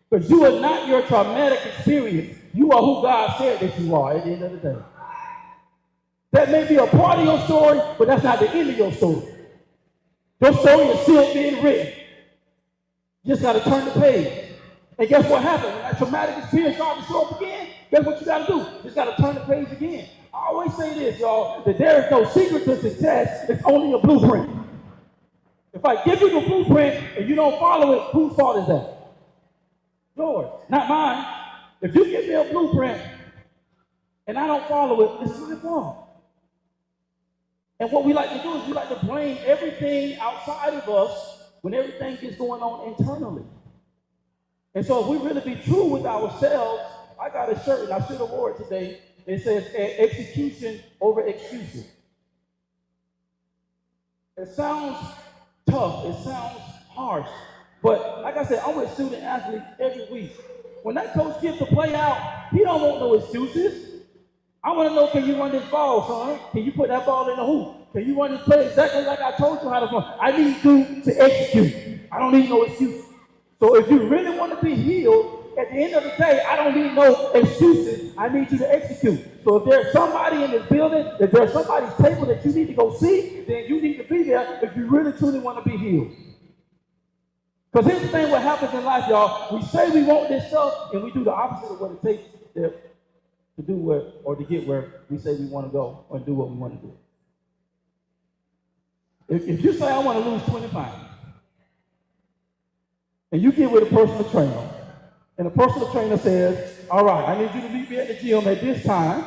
Because you are not your traumatic experience. You are who God said that you are at the end of the day. That may be a part of your story, but that's not the end of your story. Your story is still being written. You just got to turn the page. And guess what happened? When that traumatic experience starts to show up again, guess what you got to do? You just got to turn the page again. I always say this, y'all, that there is no secret to success. It's only a blueprint. If I give you the blueprint and you don't follow it, whose fault is that? Yours, not mine. If you give me a blueprint and I don't follow it, it's my fault. And what we like to do is we like to blame everything outside of us when everything is going on internally. And so if we really be true with ourselves, I got a shirt, and I should have wore it today. It says execution over excuses. It sounds tough. It sounds harsh. But like I said, I'm with student athletes every week. When that coach gets the play out, he don't want no excuses. I want to know, can you run this ball, son? Can you put that ball in the hoop? Can you run this play exactly like I told you how to run? I need you to execute. I don't need no excuse. So if you really want to be healed, at the end of the day, I don't need no excuses. I need you to execute. So if there's somebody in this building, if there's somebody's table that you need to go see, then you need to be there if you really truly want to be healed. Because here's the thing, what happens in life, y'all. We say we want this stuff, and we do the opposite of what it takes to do where, or to get where we say we want to go or do what we want to do. If you say, I want to lose 20 pounds, and you get with a personal trainer, and the personal trainer says, all right, I need you to meet me at the gym at this time.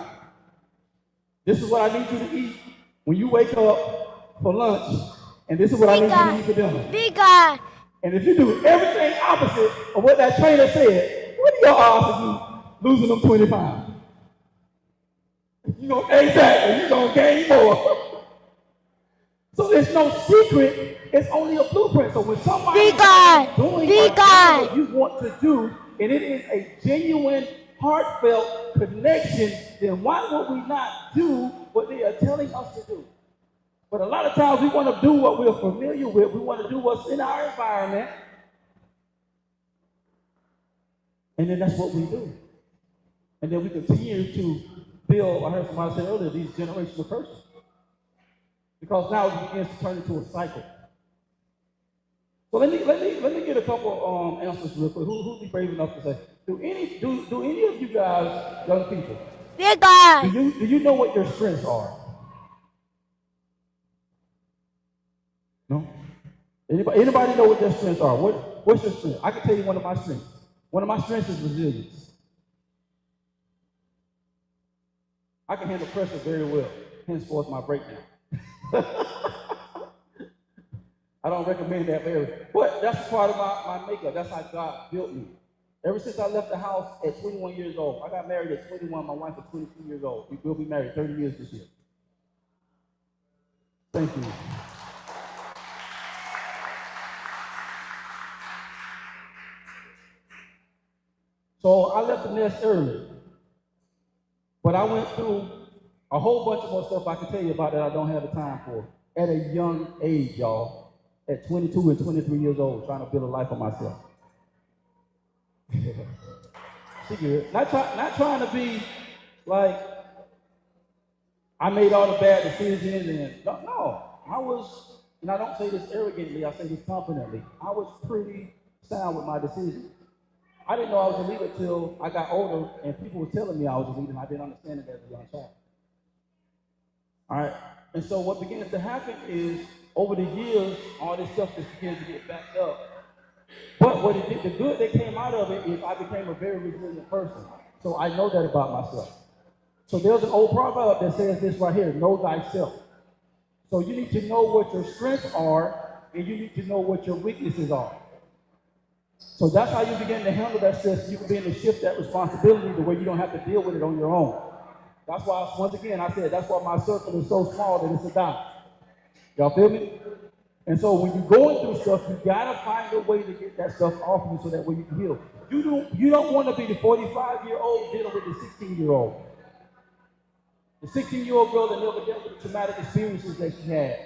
This is what I need you to eat when you wake up for lunch, and this is what I need you to eat for dinner. Big God. And if you do everything opposite of what that trainer said, what are your odds of you losing them 20 pounds? You're gonna gain more. So there's no secret, it's only a blueprint. So when somebody is doing what you want to do, and it is a genuine, heartfelt connection, then why would we not do what they are telling us to do? But a lot of times we want to do what we're familiar with. We want to do what's in our environment. And then that's what we do. And then we continue to build, I heard somebody say earlier, these generational curses. Because now it begins to turn into a cycle. So let me get a couple answers real quick. Who'd be brave enough to say? Do any of you guys, young people, Big God. do you know what your strengths are? No? Anybody know what their strengths are? What's your strength? I can tell you one of my strengths. One of my strengths is resilience. I can handle pressure very well, henceforth my breakdown. I don't recommend that for everyone. But that's part of my makeup. That's how God built me. Ever since I left the house at 21 years old, I got married at 21, my wife at 22 years old. We will be married 30 years this year. Thank you. So I left the nest early. But I went through a whole bunch of more stuff I can tell you about that I don't have the time for. At a young age, y'all. At 22 and 23 years old, trying to build a life for myself. She good. Not trying to be like I made all the bad decisions and no. I was, and I don't say this arrogantly, I say this confidently. I was pretty sound with my decisions. I didn't know I was a leader till I got older and people were telling me I was a leader and I didn't understand it as a young child. All right. And so what begins to happen is over the years, all this stuff just begins to get backed up. But what it did, the good that came out of it is I became a very resilient person. So I know that about myself. So there's an old proverb that says this right here, know thyself. So you need to know what your strengths are and you need to know what your weaknesses are. So that's how you begin to handle that stress. You can begin to shift that responsibility to where you don't have to deal with it on your own. That's why, once again, I said, that's why my circle is so small that it's a dime. Y'all feel me? And so when you're going through stuff, you gotta find a way to get that stuff off you so that way you can heal. You don't want to be the 45-year-old dealing with the 16-year-old. The 16-year-old girl that never dealt with the traumatic experiences that she had.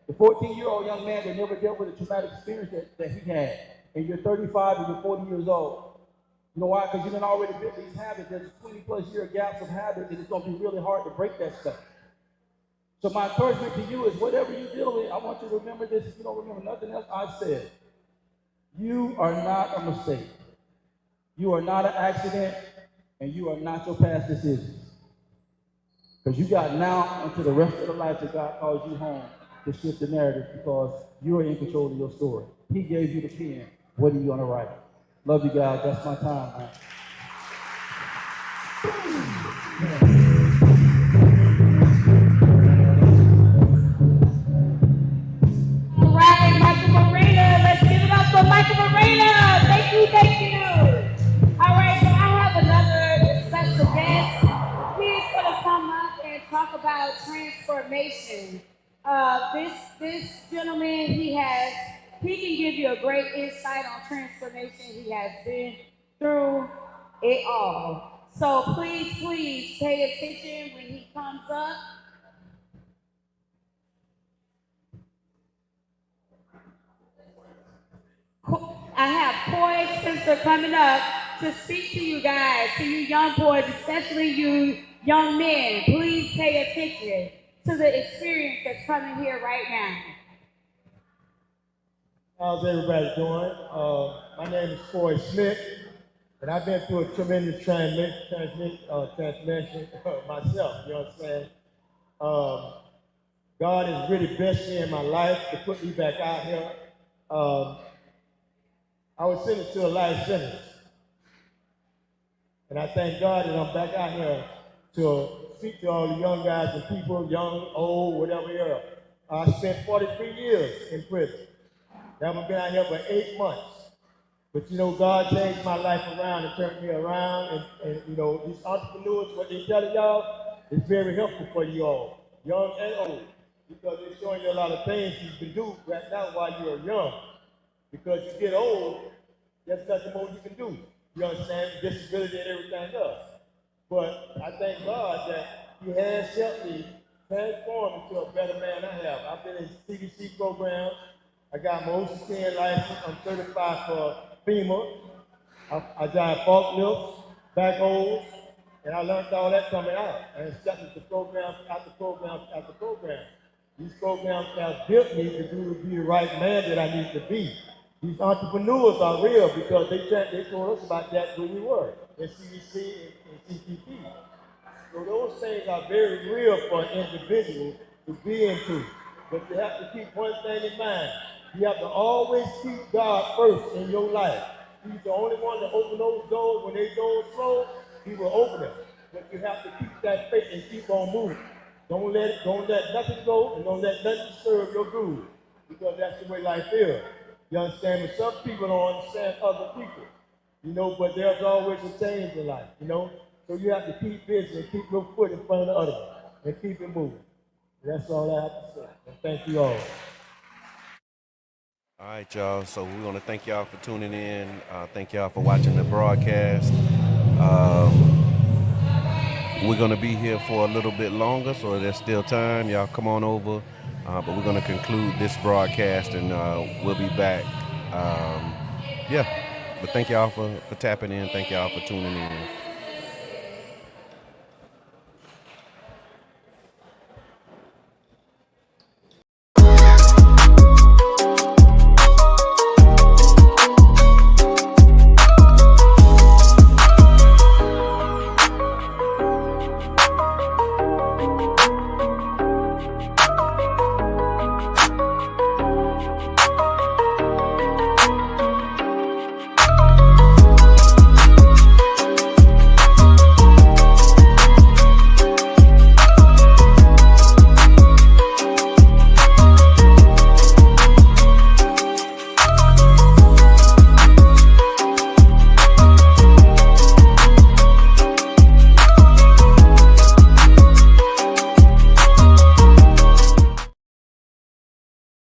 The 14-year-old young man that never dealt with the traumatic experience that he had. And you're 35 and you're 40 years old. You know why? Because you done already built these habits. There's 20+ year gaps of habits, and it's going to be really hard to break that stuff. So my encouragement to you is whatever you deal with, I want you to remember this. If you don't remember nothing else I've said, you are not a mistake. You are not an accident, and you are not your past decisions. Because you got now into the rest of the life that God calls you home to shift the narrative because you are in control of your story. He gave you the pen. What are you going to write? Love you guys. That's my time, man. All right, Michael Morena. Let's give it up for Michael Morena. Thank you. All right, so I have another special guest. He's going to come up and talk about transformation. This gentleman, he can give you a great insight on transformation. He has been through it all. So please pay attention when he comes up. I have Poise Spencer coming up to speak to you guys, to you young boys, especially you young men. Please pay attention to the experience that's coming here right now. How's everybody doing? My name is Troy Smith, and I've been through a tremendous transformation myself, you know what I'm saying? God has really blessed me in my life to put me back out here. I was sentenced to a life sentence, and I thank God that I'm back out here to speak to all the young guys and people, young, old, whatever you are. I spent 43 years in prison. I've been out here for 8 months. But you know, God changed my life around and turned me around. And you know, these entrepreneurs, what they tell y'all is very helpful for you all, young and old, because they're showing you a lot of things you can do right now while you're young. Because you get old, there's nothing more you can do. You understand? Disability and everything else. But I thank God that He has helped me transform into a better man I have. I've been in CDC programs. I got my OC10 license. I'm certified for FEMA. I drive forklifts, backhoes, and I learned all that coming out. And stuck with the program after program after program. These programs have built me to be the right man that I need to be. These entrepreneurs are real because they told us about that when we were in CDC and CTP. So those things are very real for an individual to be into. But you have to keep one thing in mind. You have to always keep God first in your life. He's the only one that opens those doors. When they doors close, He will open them. But you have to keep that faith and keep on moving. Don't let nothing go, and don't let nothing disturb your groove, because that's the way life is. You understand? But some people don't understand other people, but there's always a change in life. So you have to keep busy and keep your foot in front of the other one and keep it moving. That's all I have to say. And thank you all. All right, y'all. So we want to thank y'all for tuning in. Thank y'all for watching the broadcast. We're going to be here for a little bit longer, so there's still time. Y'all come on over. But we're going to conclude this broadcast, and we'll be back. Yeah. But thank y'all for tapping in. Thank y'all for tuning in.